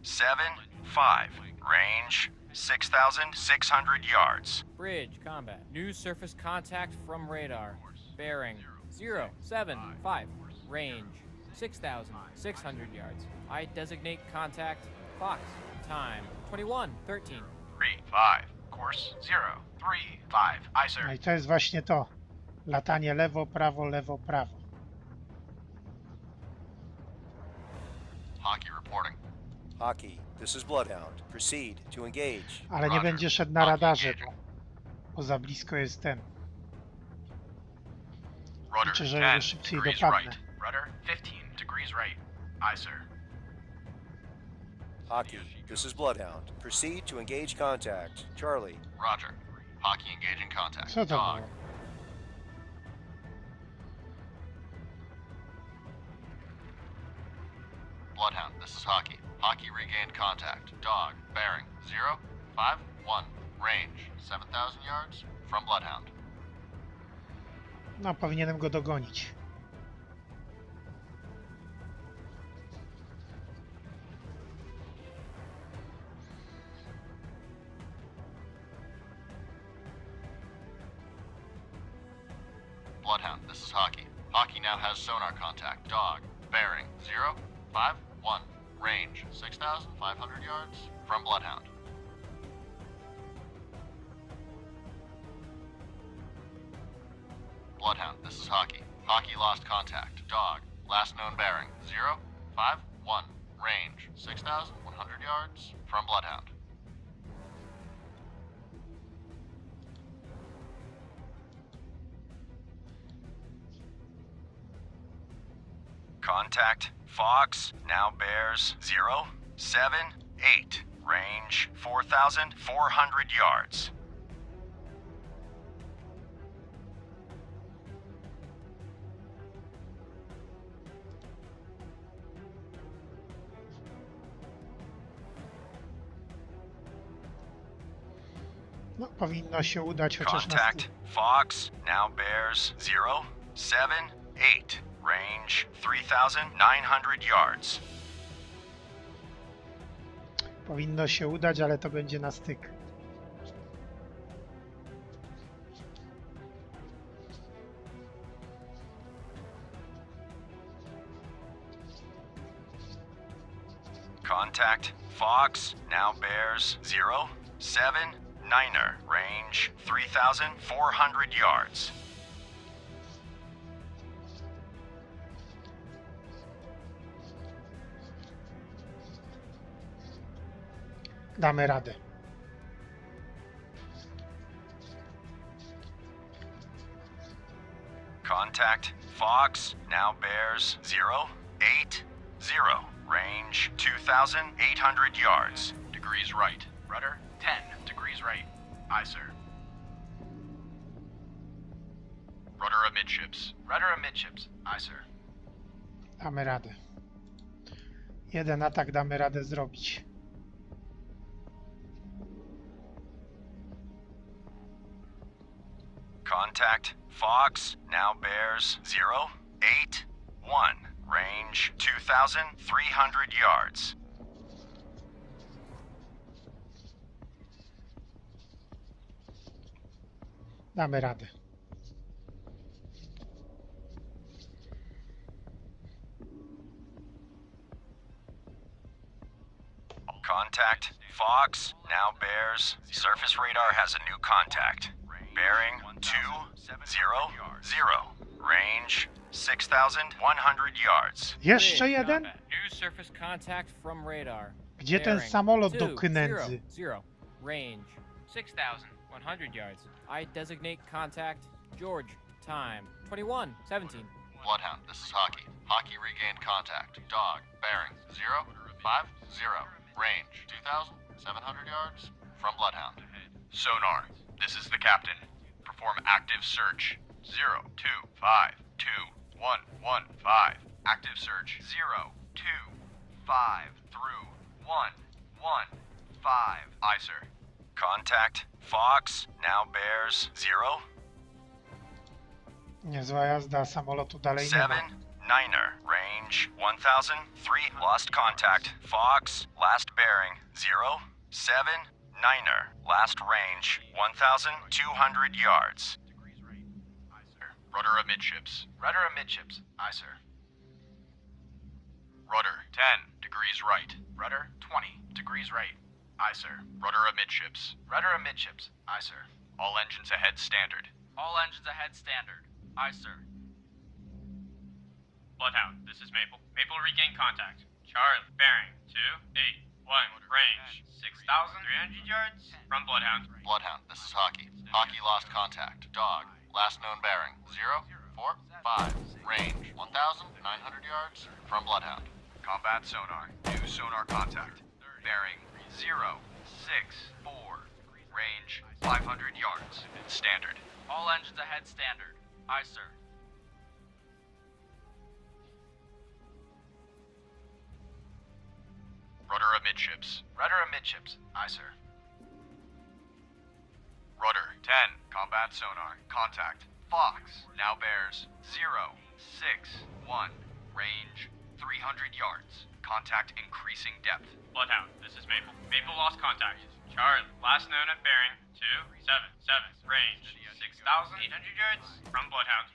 S4: 075. Range 6,600 yards.
S3: Bridge, combat. New surface contact from radar. Bearing 075. Range 6,600 yards. I designate contact. Fox. Time 21:13.
S6: 3-5. Course 0-3-5. Aye, sir.
S1: No i to jest właśnie to. Latanie lewo, prawo, lewo, prawo.
S4: Hockey reporting.
S2: Hockey, this is Bloodhound. Proceed to engage.
S1: Ale nie
S4: Roger.
S1: będzie szedł na radarze, bo za blisko jest ten.
S4: Rudder
S1: Liczę, że
S4: 10
S1: szybciej
S4: degrees
S1: dopadnę.
S4: right.
S6: Rudder 15 degrees right. Aye, sir.
S2: Hockey, this is Bloodhound. Proceed to engage contact. Charlie.
S4: Roger. Hockey engaging contact.
S1: Co to
S4: Dog.
S1: było?
S4: Bloodhound, this is Hockey. Hockey regained contact. Dog, bearing 0-5
S6: 1. Range 7,000 yards from Bloodhound.
S1: No, powinienem go dogonić.
S6: Bloodhound, this is Hockey. Hockey now has sonar contact. Dog, bearing 051. Range 6,500 yards from Bloodhound. Bloodhound, this is Hockey. Hockey lost contact. Dog, last known bearing 051. Range 6,100 yards from Bloodhound.
S4: Contact Fox now bears 078. Range 4,400 yards.
S1: No, powinno się udać chociaż na
S4: Contact Fox now bears 078. Range 3,900 yards.
S1: Powinno się udać, ale to będzie na styk.
S4: Contact Fox now bears 079er. Range 3,400 yards.
S1: Damy radę.
S4: Contact Fox now bears 080. Range 2,800 yards.
S6: Degrees right. Rudder 10 degrees right. Aye, sir. Rudder amidships. Rudder amidships. Aye, sir.
S1: Damy radę. Jeden atak damy radę zrobić.
S4: Contact Fox now bears 081. Range 2,300 yards.
S1: Damy radę.
S4: Contact Fox now bears. Surface radar has a new contact. Bearing 200. Range 6,100 yards.
S1: Jeszcze jeden?
S3: New surface contact from radar.
S1: Gdzie ten
S3: Bearing
S1: samolot do
S3: 200.
S1: knędzy?
S3: Range 6,100 yards. I designate contact George. Time 21:17.
S6: Bloodhound, this is Hockey. Hockey regained contact. Dog, bearing 050. Range 2,700 yards from Bloodhound.
S4: Sonar, this is the captain. Perform active search. 0252115. Active search. 025 through 115. Aye, sir. Contact Fox now bears 0
S1: Niezła jazda, samolotu dalej nie ma.
S4: 79er. Range 1,003. Lost contact. Fox last bearing 079er. Last range 1,200 yards.
S6: Rudder amidships. Rudder amidships. Aye, sir. Rudder 10 degrees right. Rudder 20 degrees right. Aye, sir. Rudder amidships. Rudder amidships. Aye, sir.
S4: All engines ahead standard.
S7: All engines ahead standard. Aye, sir.
S5: Bloodhound, this is Maple. Maple regain contact. Charlie, bearing 281. Range 6,300 yards from Bloodhound.
S6: Bloodhound, this is Hockey. Hockey lost contact. Dog, last known bearing 045. Range 1,900 yards from Bloodhound.
S4: Combat sonar. New sonar contact. Bearing 064. Range 500 yards. Standard.
S7: All engines ahead standard. Aye, sir.
S6: Rudder amidships. Rudder amidships. Aye, sir.
S10: 10. Combat sonar. Contact. Fox. Now bears 0, 6, 1. Range 300 yards. Contact increasing depth.
S5: Bloodhound, this is Maple. Maple lost contact. Charlie, last known at bearing 277. Range 6,800 yards from Bloodhound.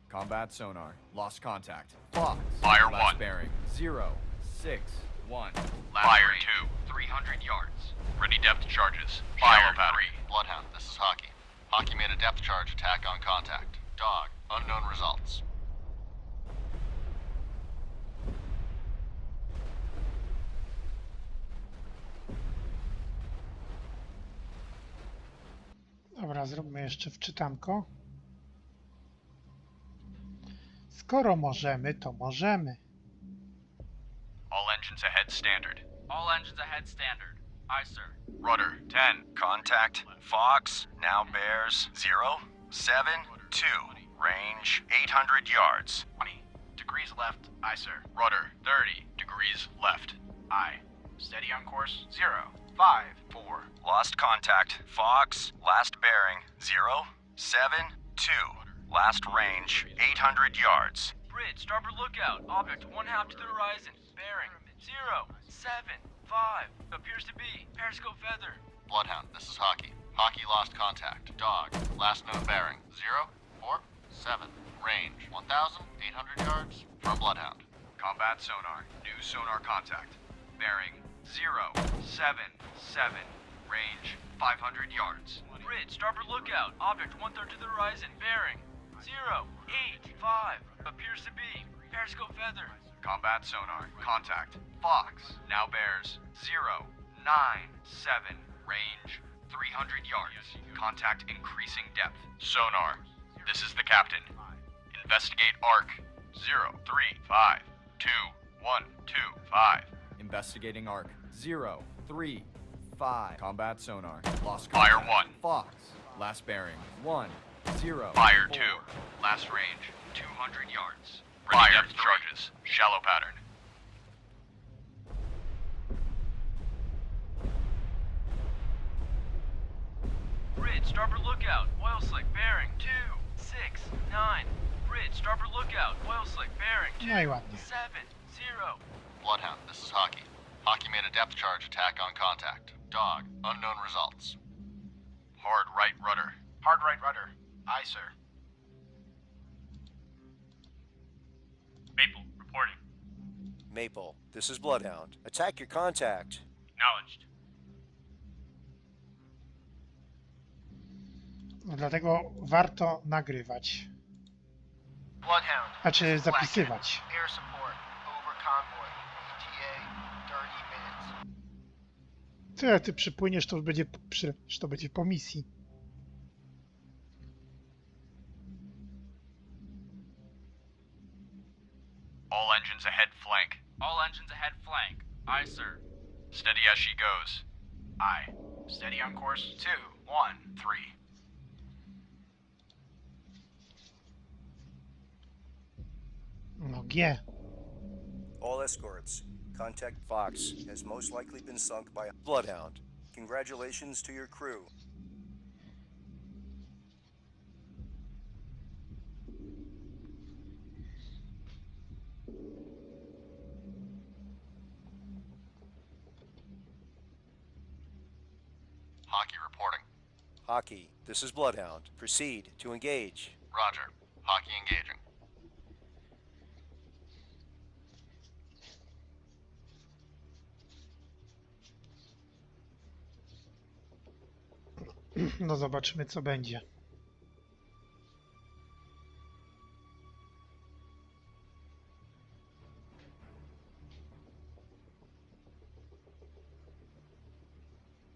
S10: Combat sonar. Lost contact. Fox.
S4: Fire
S10: Last
S4: 1.
S10: bearing 0, 6, 1.
S4: Fire
S10: range,
S4: 2.
S10: 300 yards.
S4: Ready depth charges.
S10: Fire
S4: Shallow pattern.
S10: 3.
S8: Bloodhound, this is Hockey. Hockey made a depth charge attack on contact. Dog, unknown results.
S1: Dobra, zróbmy jeszcze wczytanko. Skoro możemy, to możemy.
S4: All engines ahead standard.
S7: All engines ahead standard. Aye, sir.
S4: Rudder 10. Contact. Fox. Now bears 0, 7, 2. Range 800 yards.
S6: 20 degrees left. Aye, sir.
S4: Rudder 30 degrees left.
S6: Aye. Steady on course. 0, 5, 4.
S4: Lost contact. Fox. Last bearing 0, 7, 2. Last range 800 yards.
S7: Bridge, starboard lookout. Object 1/2 to the horizon. Bearing 0, 7, 5. Appears to be periscope feather.
S8: Bloodhound, this is Hockey. Hockey lost contact. Dog, last known bearing 0, 4, 7. Range 1,800 yards from Bloodhound.
S10: Combat sonar. New sonar contact. Bearing 0, 7, 7. Range 500 yards.
S7: Bridge, starboard lookout. Object 1/3 to the horizon. Bearing 0, 8, 5. Appears to be periscope feather.
S10: Combat sonar. Contact. Fox. Now bears 0, 9, 7. Range 300 yards. Contact increasing depth.
S4: Sonar. This is the captain. Investigate arc. 0, 3, 5, 2, 1, 2, 5.
S10: Investigating arc. 0, 3, 5. Combat sonar. Lost
S4: Fire
S10: contact.
S4: 1.
S10: Fox. Last bearing 1, 0.
S4: Fire 2.
S10: 4. Last range 200 yards.
S4: Ready
S10: Fire
S4: depth
S10: 3.
S4: charges. Shallow pattern.
S7: Bridge, starboard lookout. Oil slick. Bearing 2, 6, 9. Bridge, starboard lookout. Oil slick. Bearing 2,
S1: No i ładnie.
S7: 7, 0.
S8: Bloodhound, this is Hockey. Hockey made a depth charge attack on contact. Dog, unknown results.
S4: Hard right rudder.
S6: Hard right rudder. Aye, sir.
S5: Maple, reporting.
S2: Maple, this is Bloodhound. Attack your contact.
S5: Acknowledged.
S1: No, dlatego warto nagrywać.
S8: Bloodhound.
S1: Znaczy
S8: this is Black
S1: zapisywać.
S8: Cat. Air support. Over convoy. ETA 30 minutes.
S1: Tyle ty przypłyniesz, to już będzie, to będzie po misji.
S4: All engines ahead flank.
S7: All engines ahead flank. Aye, sir.
S4: Steady as she goes.
S6: Aye. Steady on course. 2, 1, 3.
S1: No G.
S2: All escorts. Contact Fox has most likely been sunk by a Bloodhound. Congratulations to your crew.
S8: Hockey reporting.
S2: Hockey, this is Bloodhound. Proceed to engage.
S8: Roger. Hockey engaging.
S1: No zobaczymy, co będzie.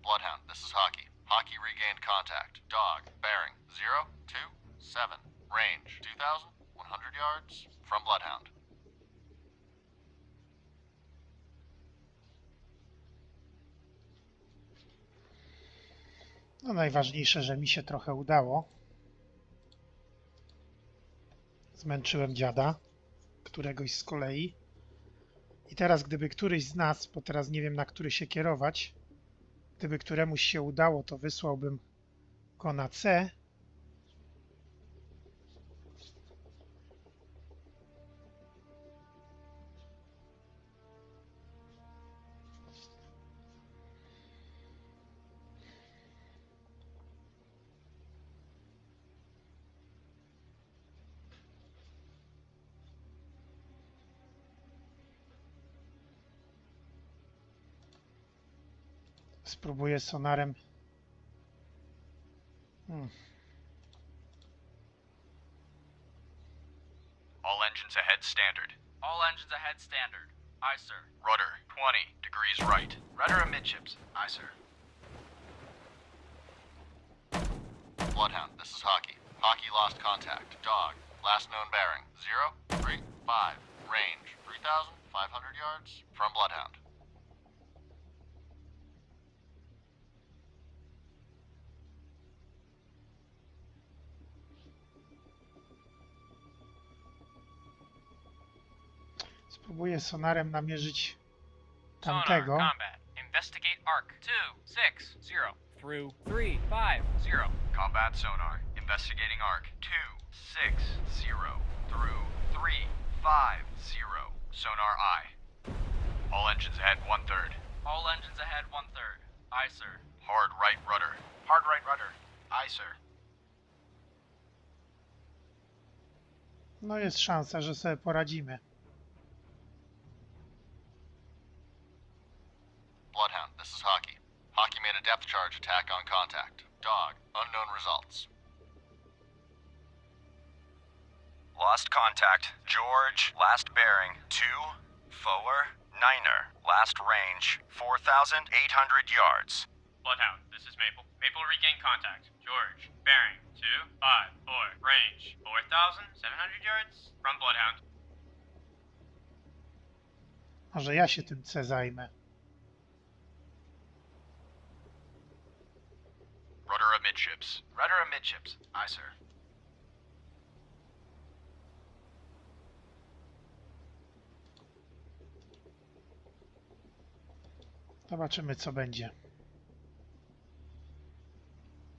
S8: Bloodhound, this is Hockey. Hockey regained contact. Dog, bearing 0, 2, 7. Range 2,100 yards from Bloodhound.
S1: No najważniejsze, że mi się trochę udało. Zmęczyłem dziada, któregoś z kolei. I teraz gdyby któryś z nas, bo teraz nie wiem na który się kierować, gdyby któremuś się udało, to wysłałbym go na C. Spróbuję sonarem.
S4: All engines ahead standard.
S7: All engines ahead standard. Aye, sir.
S4: Rudder 20 degrees right.
S6: Rudder amidships. Aye, sir.
S8: Bloodhound, this is Hockey. Hockey lost contact. Dog, last known bearing. 035. Range, 3,500 yards. From Bloodhound.
S1: Spróbuję sonarem namierzyć
S3: Sonar,
S1: tamtego.
S3: combat. Investigate arc. 260 through 350.
S10: Combat sonar. Investigating arc. 260 through 350. Sonar I. All engines ahead 1/3.
S7: All engines ahead 1/3. Aye, sir.
S10: Hard right rudder.
S6: Hard right rudder. Aye, sir.
S1: No jest szansa, że sobie poradzimy.
S8: Bloodhound, this is Hockey. Hockey made a depth charge attack on contact. Dog, unknown results.
S10: Lost contact. George, last bearing 249er. Last range 4,800 yards.
S5: Bloodhound, this is Maple. Maple regain contact. George, bearing 254. Range 4,700 yards from Bloodhound.
S1: Może ja się tym C zajmę.
S10: Rudder amidships.
S6: Rudder amidships. Aye, sir.
S1: Zobaczymy, co będzie.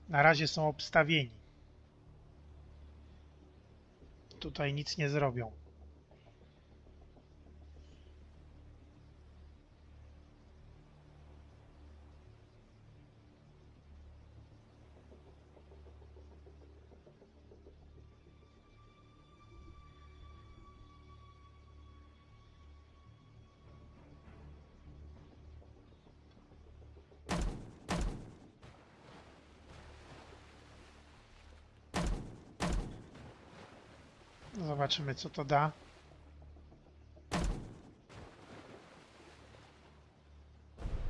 S1: Na razie są obstawieni. Tutaj nic nie zrobią. Zobaczymy, co to da.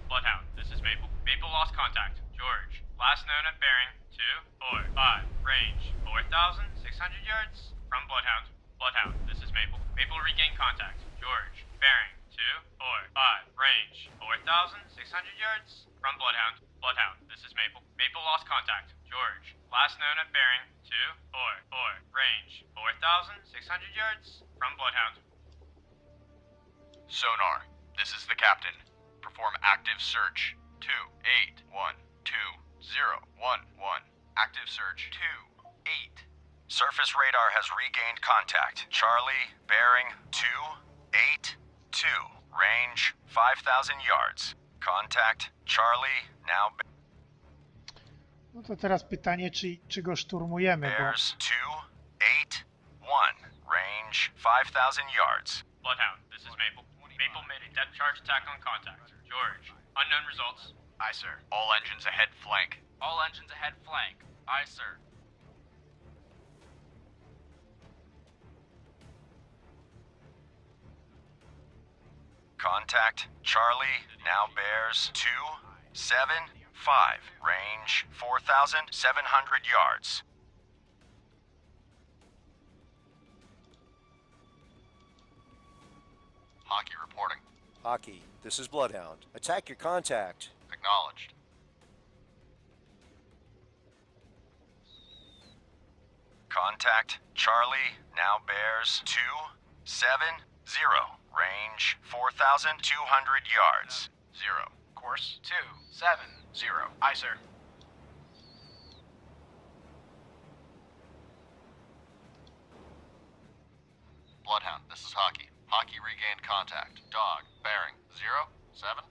S5: Bloodhound, this is Maple. Maple lost contact. George, last known at bearing 245. Range 4,600 yards from Bloodhound. Bloodhound, this is Maple. Maple regain contact. George, bearing 245. Range 4,600 yards from Bloodhound. Bloodhound, this is Maple. Maple lost contact. George, last known at bearing 244. Range 4,600 yards from Bloodhound.
S10: Sonar, this is the captain. Perform active search. 2812011. Active search 28. Surface radar has regained contact. Charlie, bearing 282. Range 5,000 yards. Contact Charlie, now
S1: No to teraz pytanie, czy go szturmujemy, bo
S10: bears 281. Range 5,000 yards.
S5: Bloodhound, this is Maple. Maple made a depth charge attack on contact. George, unknown results.
S6: Aye, sir.
S10: All engines ahead flank.
S7: All engines ahead flank. Aye, sir.
S10: Contact Charlie, now bears 275. Range 4,700 yards.
S8: Hockey reporting.
S2: Hockey, this is Bloodhound. Attack your contact.
S8: Acknowledged.
S10: Contact Charlie, now bears 270. range 4,200 yards.
S6: 0. Course 270. Aye, sir.
S8: Bloodhound, this is Hockey. Hockey regained contact. Dog, bearing 079.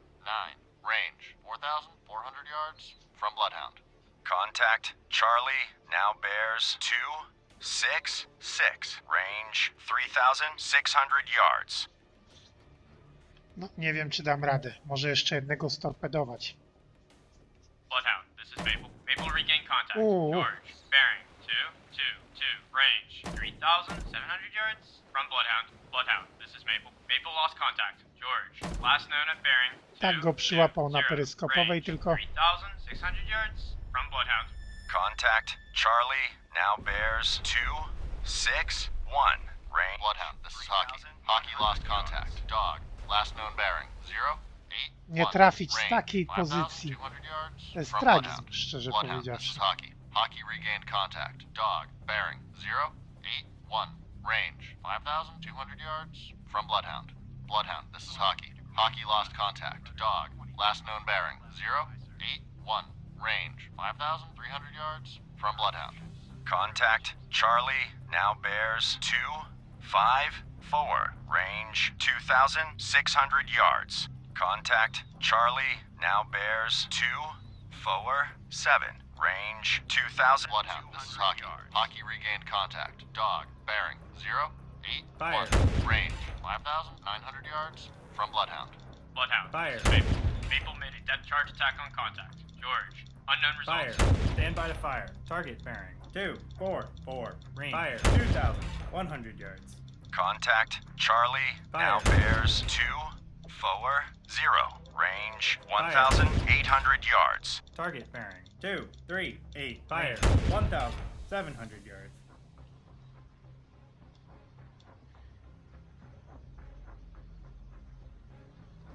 S8: Range 4,400 yards from Bloodhound.
S10: Contact Charlie now bears 266. Range 3,600 yards.
S1: No, nie wiem, czy dam radę. Może jeszcze jednego storpedować.
S5: Bloodhound, this is Maple. Maple regain contact.
S1: Ooh.
S5: George, bearing 222. Range 3,700 yards from Bloodhound. Bloodhound, this is Maple. Maple lost contact. George, last known at bearing 220.
S1: Tak go przyłapał na peryskopowej,
S5: Range
S1: tylko
S5: 3,600 yards from Bloodhound.
S10: Contact Charlie now bears 261. Range.
S8: Bloodhound, this is Hockey. Hockey lost contact. Dog, last known bearing 081.
S1: nie trafić z
S8: Range
S1: takiej pozycji.
S8: 5,200 yards
S1: To jest
S8: from
S1: tragizm,
S8: Bloodhound.
S1: szczerze
S8: Bloodhound, this
S1: powiedziawszy.
S8: is Hockey. Hockey regained contact. Dog, bearing 081. Range 5,200 yards from Bloodhound. Bloodhound, this is Hockey. Hockey lost contact. Dog, last known bearing 081. Range 5,300 yards from Bloodhound.
S10: Contact Charlie now bears 254. Range 2,600 yards. Contact Charlie now bears 247. Range 2,000.
S8: Bloodhound, this is Hockey. Hockey regained contact. Dog, bearing 081.
S11: Fire.
S8: Range 5,900 yards from Bloodhound.
S5: Bloodhound,
S11: Fire.
S5: this is Maple. Maple made a depth charge attack on contact. George, unknown
S11: Fire.
S5: results.
S11: Stand by to fire. Target bearing 244. Range. Fire. 2,100 yards.
S10: Contact Charlie now
S11: Fire.
S10: bears 240. Range 1,800 yards.
S11: Target bearing 238. Fire. 1,700 yards.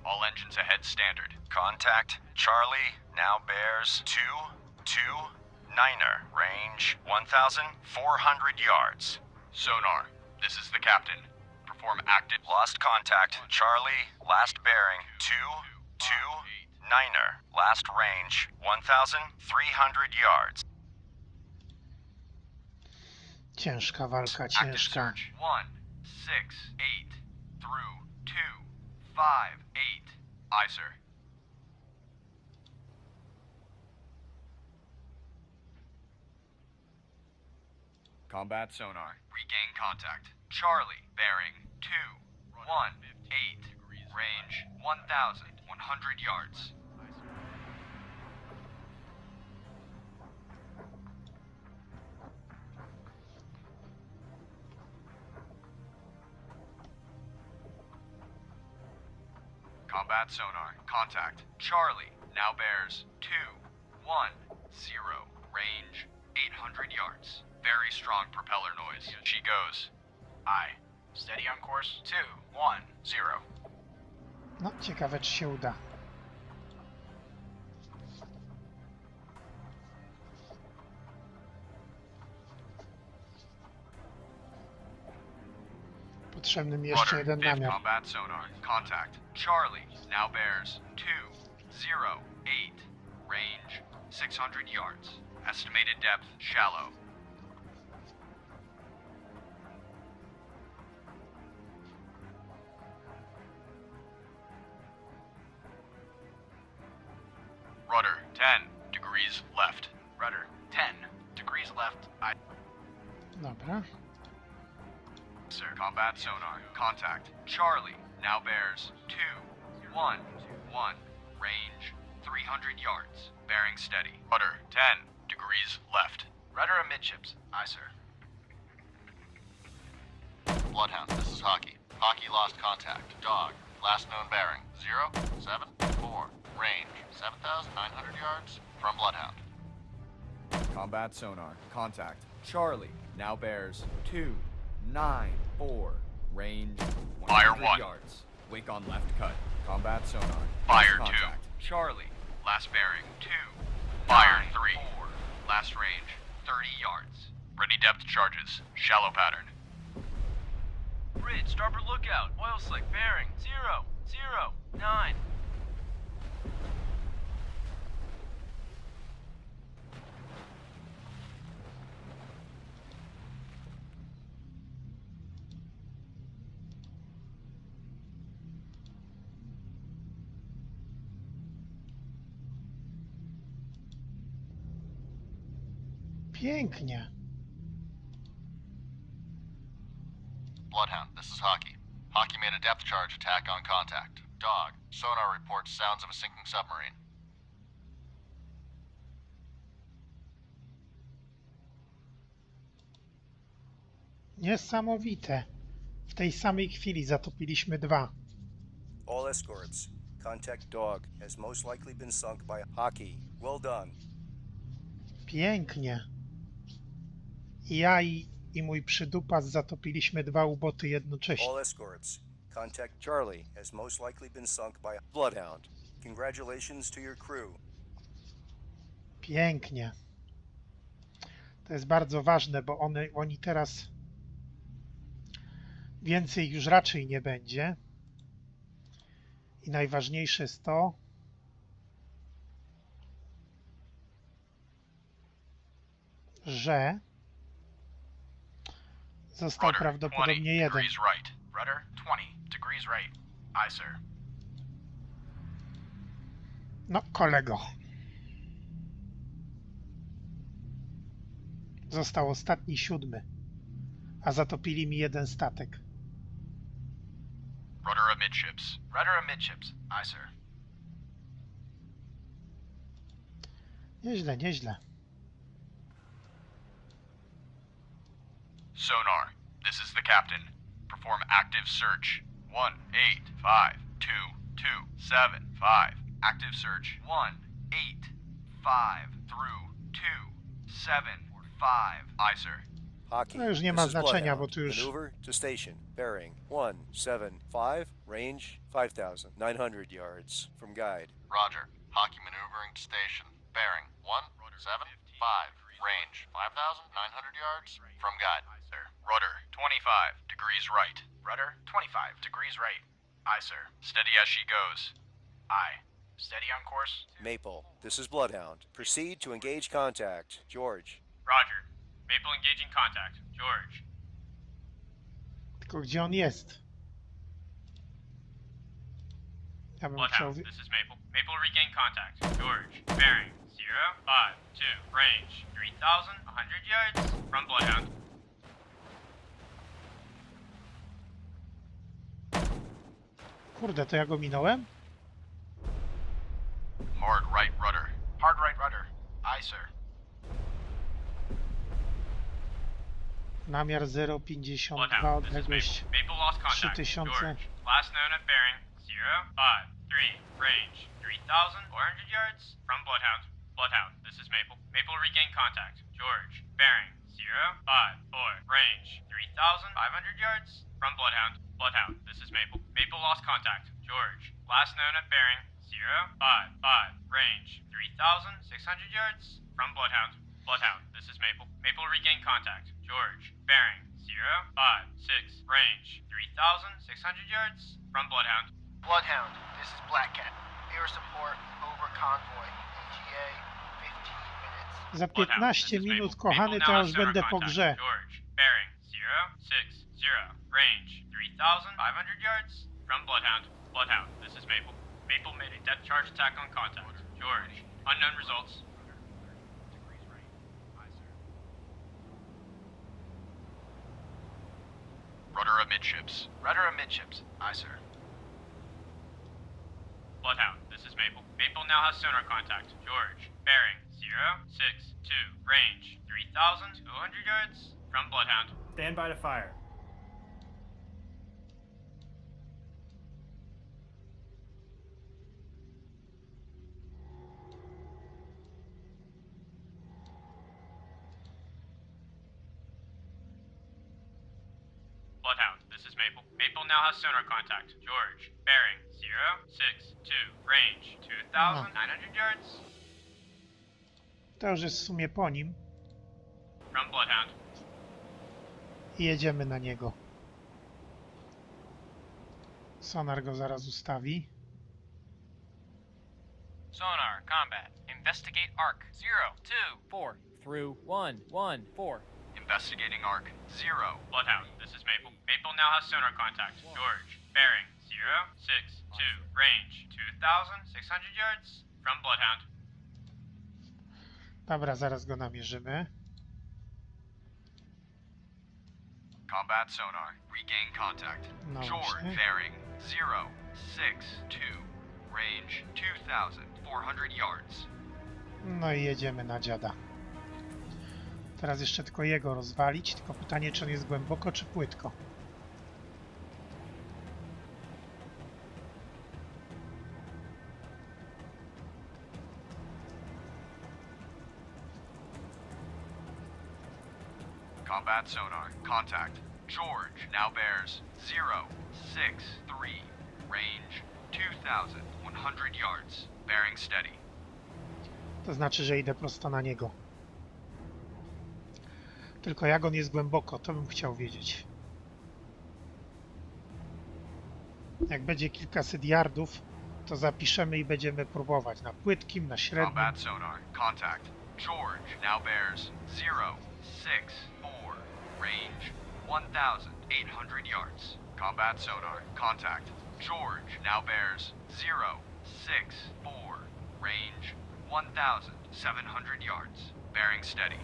S10: All engines ahead standard. Contact Charlie now bears 229er. Range 1,400 yards.
S4: Sonar, this is the captain. Perform active.
S10: Lost contact Charlie, last bearing 229er. Last range 1,300 yards.
S1: Ciężka walka,
S10: Active
S1: ciężka.
S10: search 168 through 258. Aye, sir.
S4: Combat sonar.
S10: Regain contact. Charlie, bearing 218. Range 1,100 yards. Combat sonar. Contact. Charlie now bears 210. Range 800 yards. Very strong propeller noise. She goes.
S6: Aye. Steady on course 210.
S1: No, ciekawe, czy się uda. Potrzebny mi jeszcze
S10: Rudder,
S1: jeden
S10: fifth
S1: namiar.
S10: combat sonar. Contact. Charlie now bears 208. Range 600 yards. Estimated depth shallow. Rudder 10 degrees left.
S6: Rudder 10 degrees left. Aye,
S1: Dobra.
S10: Sir. Combat sonar. Contact. Charlie now bears 211. Range 300 yards. Bearing steady. Rudder 10 degrees left.
S6: Rudder amidships. Aye, sir.
S8: Bloodhound, this is Hockey. Hockey lost contact. Dog, last known bearing 074. Range 7,900 yards from Bloodhound.
S4: Combat sonar. Contact. Charlie now bears 294. Range
S10: Fire
S4: 100
S10: one.
S4: yards. Wake on left cut. Combat sonar.
S10: Fire
S4: Lost
S10: 2.
S4: contact.
S10: Charlie. Last bearing 2. Fire 3. Last range 30 yards. Ready depth charges. Shallow pattern.
S7: Bridge, starboard lookout. Oil slick, bearing 0, 0, 9.
S1: Pięknie.
S8: Bloodhound, this is Hockey. Hockey made a depth charge attack on contact. Dog, sonar reports sounds of a sinking submarine.
S1: Niesamowite. W tej samej chwili zatopiliśmy 2.
S2: All escorts. Contact Dog has most likely been sunk by Hockey. Well done.
S1: Pięknie. Ja i mój przydupas zatopiliśmy 2 uboty jednocześnie.
S2: All escorts. Contact Charlie has most likely been sunk by Bloodhound. Congratulations to your crew.
S1: Pięknie. To jest bardzo ważne, bo oni teraz więcej już raczej nie będzie. I najważniejsze jest to, że został prawdopodobnie 1.
S6: Degrees right. Rudder 20 degrees right. Aye, sir.
S1: No, kolego. Został ostatni 7, a zatopili mi 1 statek.
S6: Rudder amidships. Rudder amidships. Aye, sir.
S1: Nieźle, nieźle.
S10: Sonar, this is the captain. Perform active search. 1-8-5-2-2-7-5. Active search. 1-8-5 through 2-7-5. Aye, sir.
S2: Hockey.
S1: No już nie
S2: this
S1: ma
S2: is
S1: znaczenia,
S2: Bloodhound.
S1: bo tu już
S2: Maneuver to station. Bearing 175. Range 5,900 yards. From guide.
S8: Roger. Hockey maneuvering to station. Bearing 175. Range 5,900 yards. From guide.
S6: Sir.
S10: Rudder 25 degrees right.
S6: Rudder 25 degrees right. Aye, sir.
S10: Steady as she goes.
S6: Aye. Steady on course.
S2: Maple, this is Bloodhound. Proceed to engage contact. George.
S5: Roger. Maple engaging contact. George.
S1: tylko gdzie on jest? Ja bym chciał...
S5: Bloodhound, this is Maple. Maple regain contact. George. Bearing 052. Range 3,100 yards from Bloodhound.
S1: Kurde, to ja go minąłem?
S10: Hard right rudder.
S6: Hard right rudder. Aye, sir.
S1: Namiar 0,52,
S5: Bloodhound, this is
S1: odległość
S5: Maple. Maple lost contact.
S1: 3000.
S5: George. Last known at bearing 053. Range 3,400 yards from Bloodhound. Bloodhound, this is Maple. Maple regain contact. George. Bearing 054. Range 3,500 yards from Bloodhound. Bloodhound, this is Maple. Maple lost contact. George. Last known at bearing 055. Range 3,600 yards from Bloodhound. Bloodhound, this is Maple. Maple regain contact. George. Bearing 056. Range 3,600 yards from Bloodhound.
S12: Bloodhound, this is Black Cat. Air support over convoy. ETA 15 minutes.
S1: Za 15 minut, kochany, to ja już będę po grze.
S5: George. Bearing 060. Range 3,500 yards from Bloodhound. Bloodhound, this is Maple. Maple made a depth charge attack on contact. George. Unknown results.
S10: Rudder amidships.
S6: Rudder amidships. Aye, sir.
S5: Bloodhound, this is Maple. Maple now has sonar contact. George. Bearing 062. Range 3,200 yards from Bloodhound.
S11: Stand by to fire.
S5: Bloodhound, this is Maple. Maple now has sonar contact. George. Bearing 062. Range 2,900 yards
S1: To już jest w sumie po nim
S5: from Bloodhound.
S1: i jedziemy na niego. Sonar go zaraz ustawi.
S3: Sonar, combat. Investigate arc. 0, 2, 4. Through 1, 1, 4.
S10: Investigating arc. 0.
S5: Bloodhound, this is Maple. Maple now has sonar contact. George, bearing 0, 6, 2. Range 2,600 yards from Bloodhound.
S1: Dobra, zaraz go namierzymy.
S10: Combat sonar. Regain contact.
S1: No
S10: George,
S1: właśnie.
S10: bearing 0, 6, 2. Range 2,400 yards.
S1: No i jedziemy na dziada. Teraz jeszcze tylko jego rozwalić, tylko pytanie, czy on jest głęboko, czy płytko.
S10: Combat sonar. Contact. George now bears 0, 6, 3. Range 2,100 yards. Bearing steady.
S1: To znaczy, że idę prosto na niego. Tylko jak on jest głęboko, to bym chciał wiedzieć. Jak będzie kilkaset yardów, to zapiszemy i będziemy próbować na płytkim, na średnim.
S10: Combat sonar. Contact. George now bears 0, 6, 4. Range 1,800 yards. Combat sonar. Contact. George now bears 0, 6, 4. Range 1,700 yards. Bearing steady.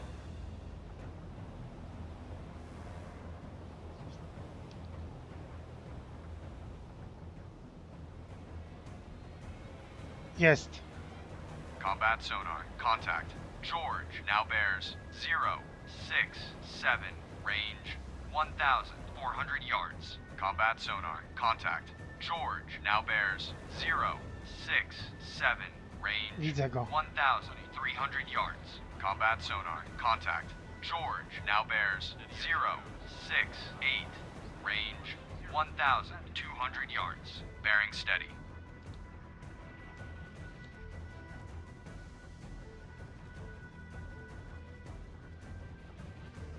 S1: Jest.
S10: Combat sonar. Contact. George now bears 0, 6, 7. Range 1,400 yards. Combat sonar. Contact. George now bears 0, 6, 7. Range
S1: Widzę go.
S10: 1,300 yards. Combat sonar. Contact. George now bears 0, 6, 8. Range 1,200 yards. Bearing steady.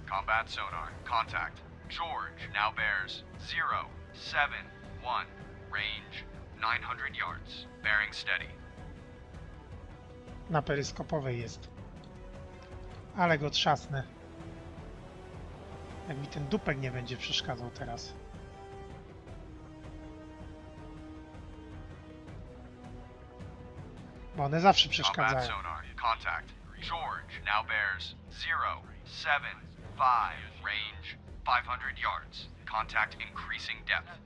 S10: Combat sonar. Contact. George now bears 0, 7, 1. Range 900 yards. Bearing steady.
S1: Na peryskopowej jest. Ale go trzasnę. Jak mi ten dupek nie będzie przeszkadzał teraz. Bo one zawsze
S10: Combat
S1: przeszkadzają.
S10: sonar. Contact. George now bears 0, 7, 5. Range 500 yards. Contact increasing depth.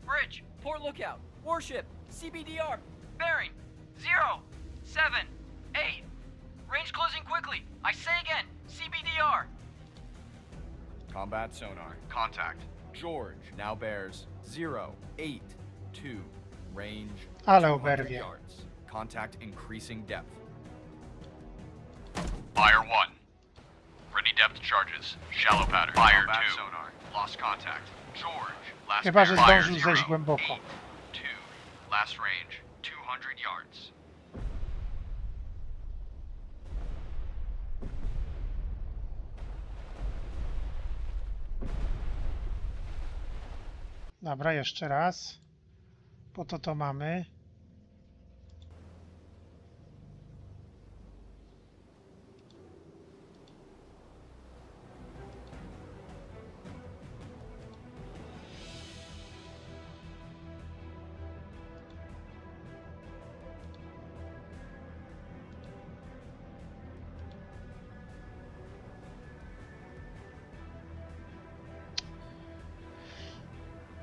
S7: Bridge, port lookout, warship, CBDR, bearing 0, 7, 8. Range closing quickly. I say again, CBDR.
S10: Combat sonar. Contact. George now bears 0, 8, 2. Range
S1: Ale
S10: 200
S1: oberwie.
S10: yards. Contact increasing depth. Fire 1. Ready depth charges. Shallow pattern. Fire 2. Sonar. Lost contact. George. Last
S1: Chyba, że
S10: fire
S1: zdążył
S10: 0,
S1: zejść głęboko.
S10: 8, 2. Last range 200 yards.
S1: Dobra, jeszcze raz. Po to mamy.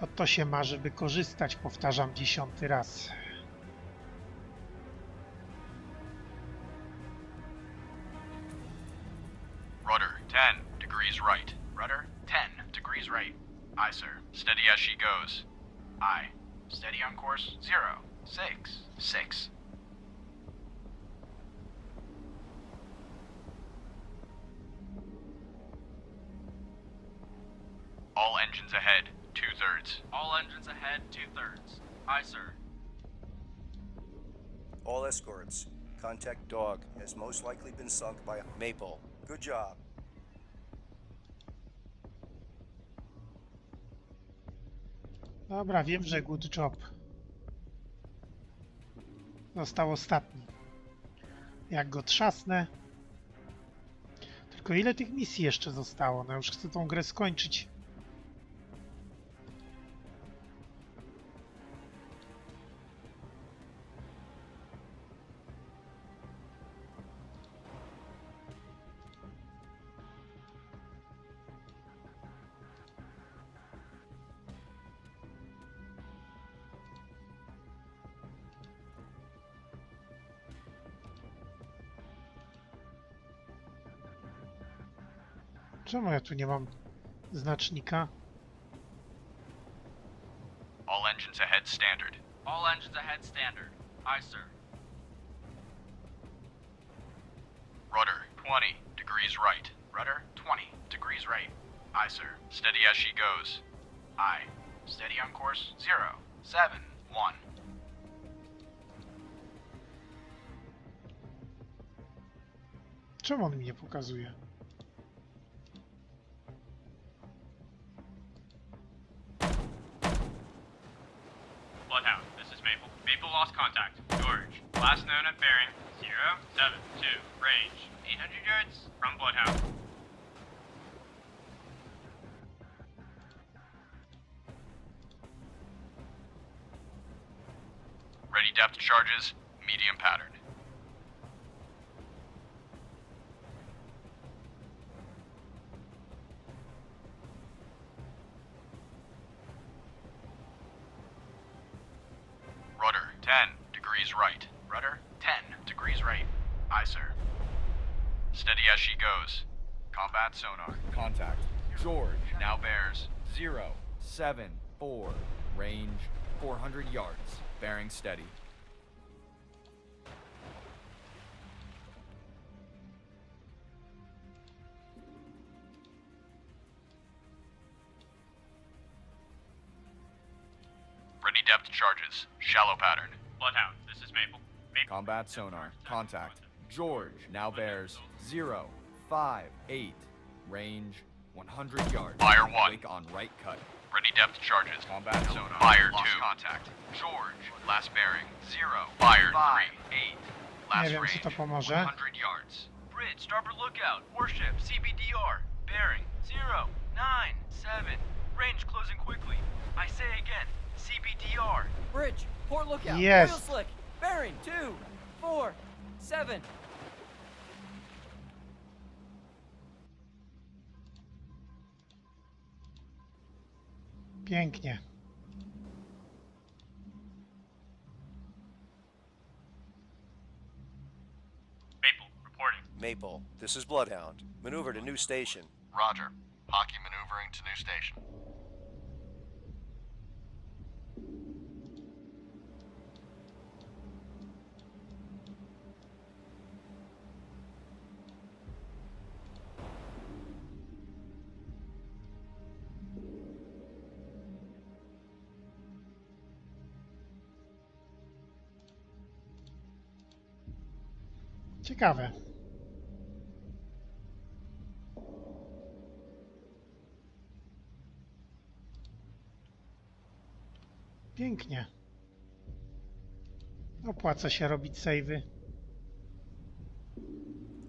S1: O to się ma, żeby korzystać, powtarzam 10. raz.
S10: Rudder 10 degrees right. Rudder 10 degrees right. Aye, sir. Steady as she goes. Aye. Steady on course 0, 6, 6. All engines ahead, 2/3.
S7: All engines ahead, 2/3. Aye, sir.
S2: All escorts. Contact dog has most likely been sunk by Maple. Good job.
S1: Dobra, wiem, że good job. Został ostatni. Jak go trzasnę... Tylko ile tych misji jeszcze zostało? No już chcę tą grę skończyć. Czemu ja tu nie mam znacznika?
S4: All engines ahead standard.
S7: All engines ahead standard. Aye, sir.
S4: Rudder 20 degrees right.
S6: Rudder 20 degrees right. Aye, sir.
S4: Steady as she goes.
S6: Aye. Steady on course 0, 7, 1.
S1: Czemu on mi nie pokazuje?
S5: Bloodhound, this is Maple. Maple lost contact. George, last known at bearing 072, range 800 yards from Bloodhound.
S4: Ready depth charges, medium pattern. Rudder 10 degrees right.
S6: Rudder 10 degrees right. Aye, sir.
S4: Steady as she goes. Combat sonar.
S10: Contact. George now bears 074. Range 400 yards. Bearing steady.
S4: Ready depth charges, shallow pattern.
S5: Bloodhound, this is Maple. Maple.
S10: Combat sonar. Contact. George now bears 058. Range 100 yards.
S4: Fire 1.
S10: Wake on right cut.
S4: Ready depth charges.
S10: Combat sonar.
S4: Fire
S10: Lost
S4: 2.
S10: contact.
S4: George, last bearing 0. Fire
S6: 5,
S4: 3.
S6: 8.
S1: Nie
S4: Last
S1: wiem, czy
S4: range
S1: to pomoże.
S4: 100 yards.
S7: Bridge, starboard lookout. Warship, CBDR. Bearing 097. Range closing quickly. I say again, CBDR.
S3: Bridge, port lookout.
S1: Yes.
S3: Oil slick. Bearing 247.
S1: Pięknie.
S5: Maple, reporting.
S2: Maple, this is Bloodhound. Maneuver to new station.
S8: Roger. Hockey maneuvering to new station.
S1: Ciekawe. Pięknie. Opłaca się robić save'y.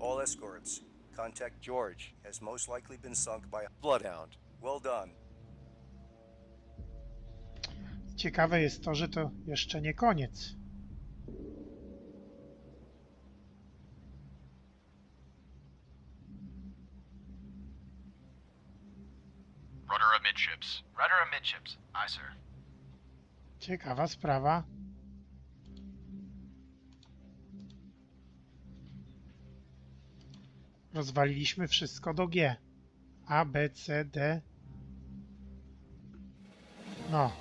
S2: All escorts. Contact George has most likely been sunk by a Bloodhound. Well done.
S1: Ciekawe jest to, że to jeszcze nie koniec.
S4: Rudder amidships.
S6: Rudder amidships. Aye, sir.
S1: Ciekawa sprawa. Rozwaliliśmy wszystko do G. A, B, C, D. No.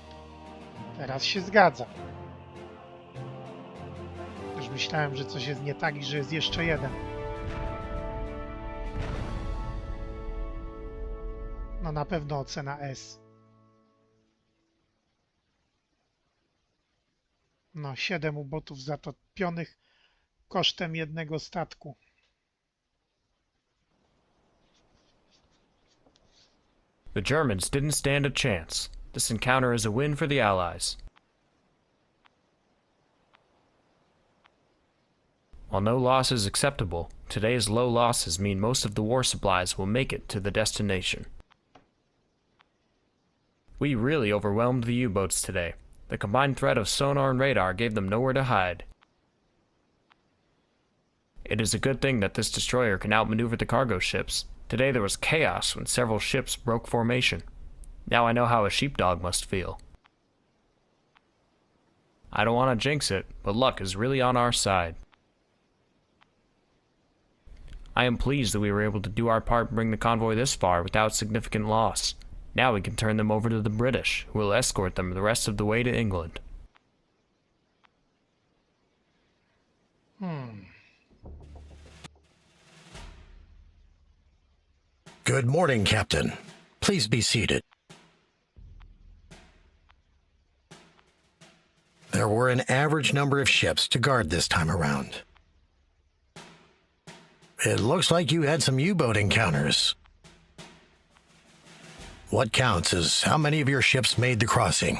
S1: Teraz się zgadza. Już myślałem, że coś jest nie tak i że jest jeszcze jeden. No na pewno ocena S. No, 7 ubotów zatopionych kosztem jednego statku.
S13: The Germans didn't stand a chance.
S3: This encounter is a win for the Allies. While no loss is acceptable, today's low losses mean most of the war supplies will make it to the destination. We really overwhelmed the U-boats today. The combined threat of sonar and radar gave them nowhere to hide. It is a good thing that this destroyer can outmaneuver the cargo ships. Today there was chaos when several ships broke formation. Now I know how a sheepdog must feel. I don't want to jinx it, but luck is really on our side. I am pleased that we were able to do our part and bring the convoy this far without significant loss. Now we can turn them over to the British, who will escort them the rest of the way to England.
S13: Good morning, Captain. Please be seated. There were an average number of ships to guard this time around. It looks like you had some U-boat encounters. What counts is how many of your ships made the crossing.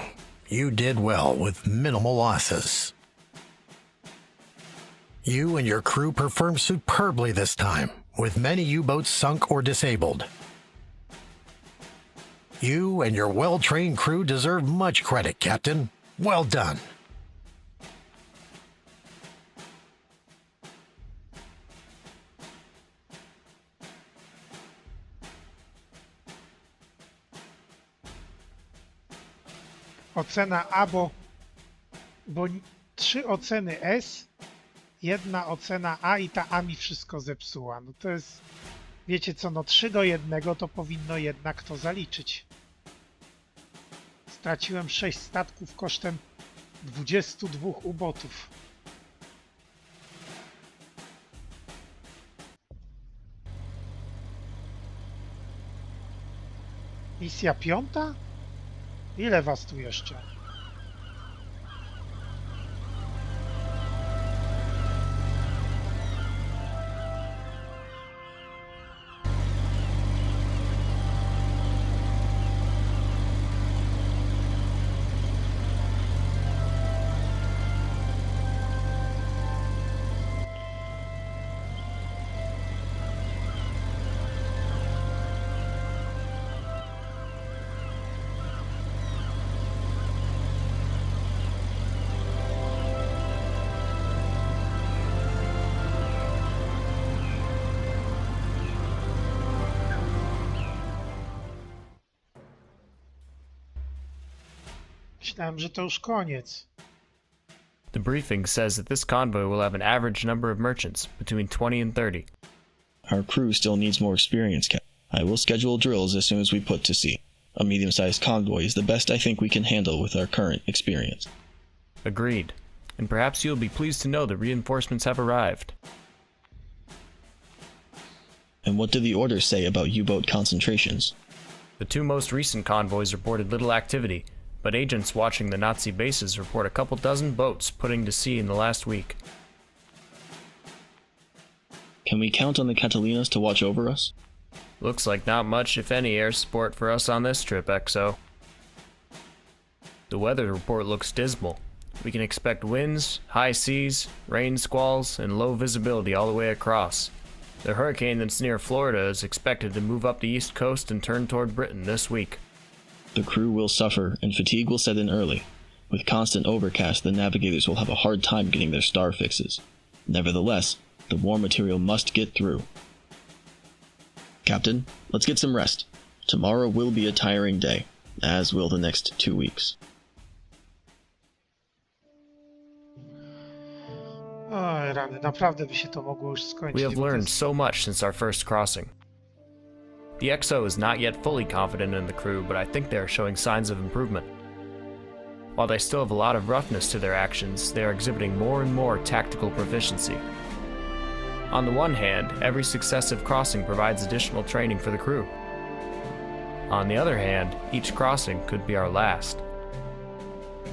S13: You did well with minimal losses. You and your crew performed superbly this time, with many U-boats sunk or disabled. You and your well-trained crew deserve much credit, Captain. Well done.
S1: Ocena A, bo 3 oceny S, 1 ocena A i ta A mi wszystko zepsuła. No to jest, wiecie co, no 3-1 to powinno jednak to zaliczyć. Straciłem 6 statków kosztem 22 ubotów. Misja 5? Ile was tu jeszcze? Myślałem, że to już koniec.
S3: The briefing says that this convoy will have an average number of merchants, between 20 and 30.
S14: Our crew still needs more experience, Captain. I will schedule drills as soon as we put to sea. A medium-sized convoy is the best I think we can handle with our current experience.
S3: Agreed. And perhaps you'll be pleased to know that reinforcements have arrived.
S14: And what do the orders say about U-boat concentrations?
S3: The 2 most recent convoys reported little activity, but agents watching the Nazi bases report a couple dozen boats putting to sea in the last week.
S14: Can we count on the Catalinas to watch over us?
S3: Looks like not much, if any, air support for us on this trip, XO. The weather report looks dismal. We can expect winds, high seas, rain squalls, and low visibility all the way across. The hurricane that's near Florida is expected to move up the east coast and turn toward Britain this week.
S14: The crew will suffer, and fatigue will set in early. With constant overcast, the navigators will have a hard time getting their star fixes. Nevertheless, the war material must get through. Captain, let's get some rest. Tomorrow will be a tiring day, as will the next 2 weeks.
S1: Oj, rany, naprawdę by się to mogło już skończyć.
S3: We have learned so much since our first crossing. The XO is not yet fully confident in the crew, but I think they are showing signs of improvement. While they still have a lot of roughness to their actions, they are exhibiting more and more tactical proficiency. On the one hand, every successive crossing provides additional training for the crew. On the other hand, each crossing could be our last.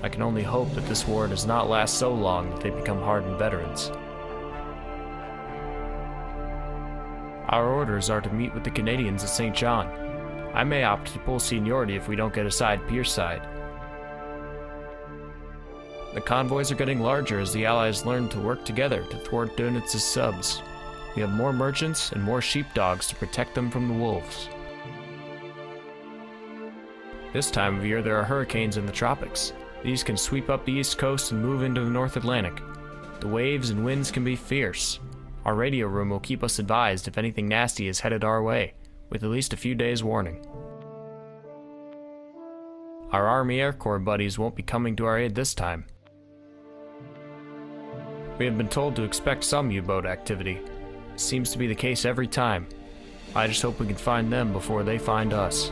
S3: I can only hope that this war does not last so long that they become hardened veterans. Our orders are to meet with the Canadians at St. John. I may opt to pull seniority if we don't get aside Pierce side. The convoys are getting larger as the Allies learn to work together to thwart Dönitz's subs. We have more merchants and more sheepdogs to protect them from the wolves. This time of year there are hurricanes in the tropics. These can sweep up the east coast and move into the North Atlantic. The waves and winds can be fierce. Our radio room will keep us advised if anything nasty is headed our way, with at least a few days' warning. Our Army Air Corps buddies won't be coming to our aid this time. We have been told to expect some U-boat activity. Seems to be the case every time. I just hope we can find them before they find us.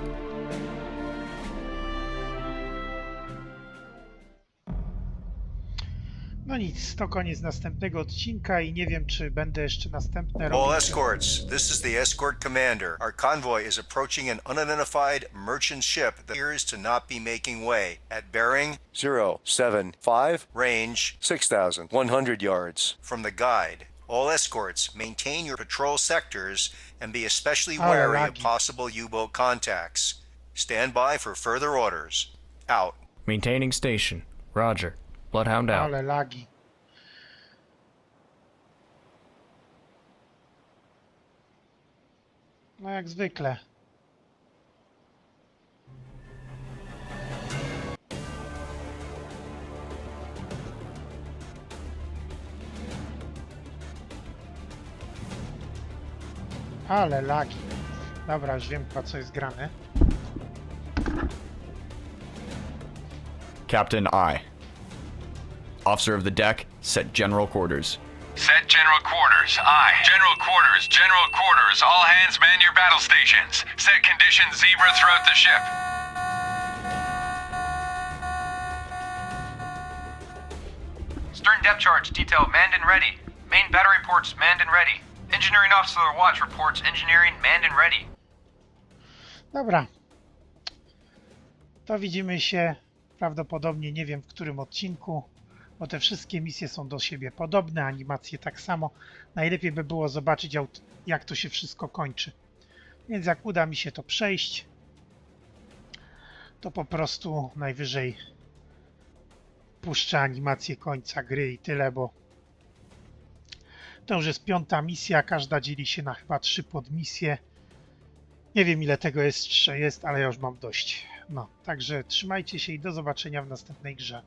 S1: No nic, to koniec następnego odcinka i nie wiem, czy będę jeszcze następne
S2: All
S1: robił.
S2: escorts, this is the escort commander. Our convoy is approaching an unidentified merchant ship that appears to not be making way. At bearing 075, range 6,100 yards. From the guide, all escorts maintain your patrol sectors and be especially wary of possible U-boat contacts. Stand by for further orders. Out.
S3: Maintaining station. Roger. Bloodhound out.
S1: Ale lagi. No jak zwykle. Ale lagi. Dobra, już wiem, po co jest grane.
S10: Captain I. Officer of the deck, set general quarters.
S4: Set general quarters. Aye. General quarters. General quarters. All hands man your battle stations. Set condition zebra throughout the ship. Stern depth charge detail manned and ready. Main battery ports manned and ready. Engineering officer of the watch reports engineering manned and ready.
S1: Dobra. To widzimy się prawdopodobnie, nie wiem w którym odcinku, bo te wszystkie misje są do siebie podobne, animacje tak samo. Najlepiej by było zobaczyć, jak to się wszystko kończy. Więc jak uda mi się to przejść, to po prostu najwyżej puszczę animację końca gry i tyle, bo to już jest 5. misja, każda dzieli się na chyba 3 podmisje. Nie wiem, ile tego jeszcze jest, ale ja już mam dość. No, także trzymajcie się i do zobaczenia w następnej grze.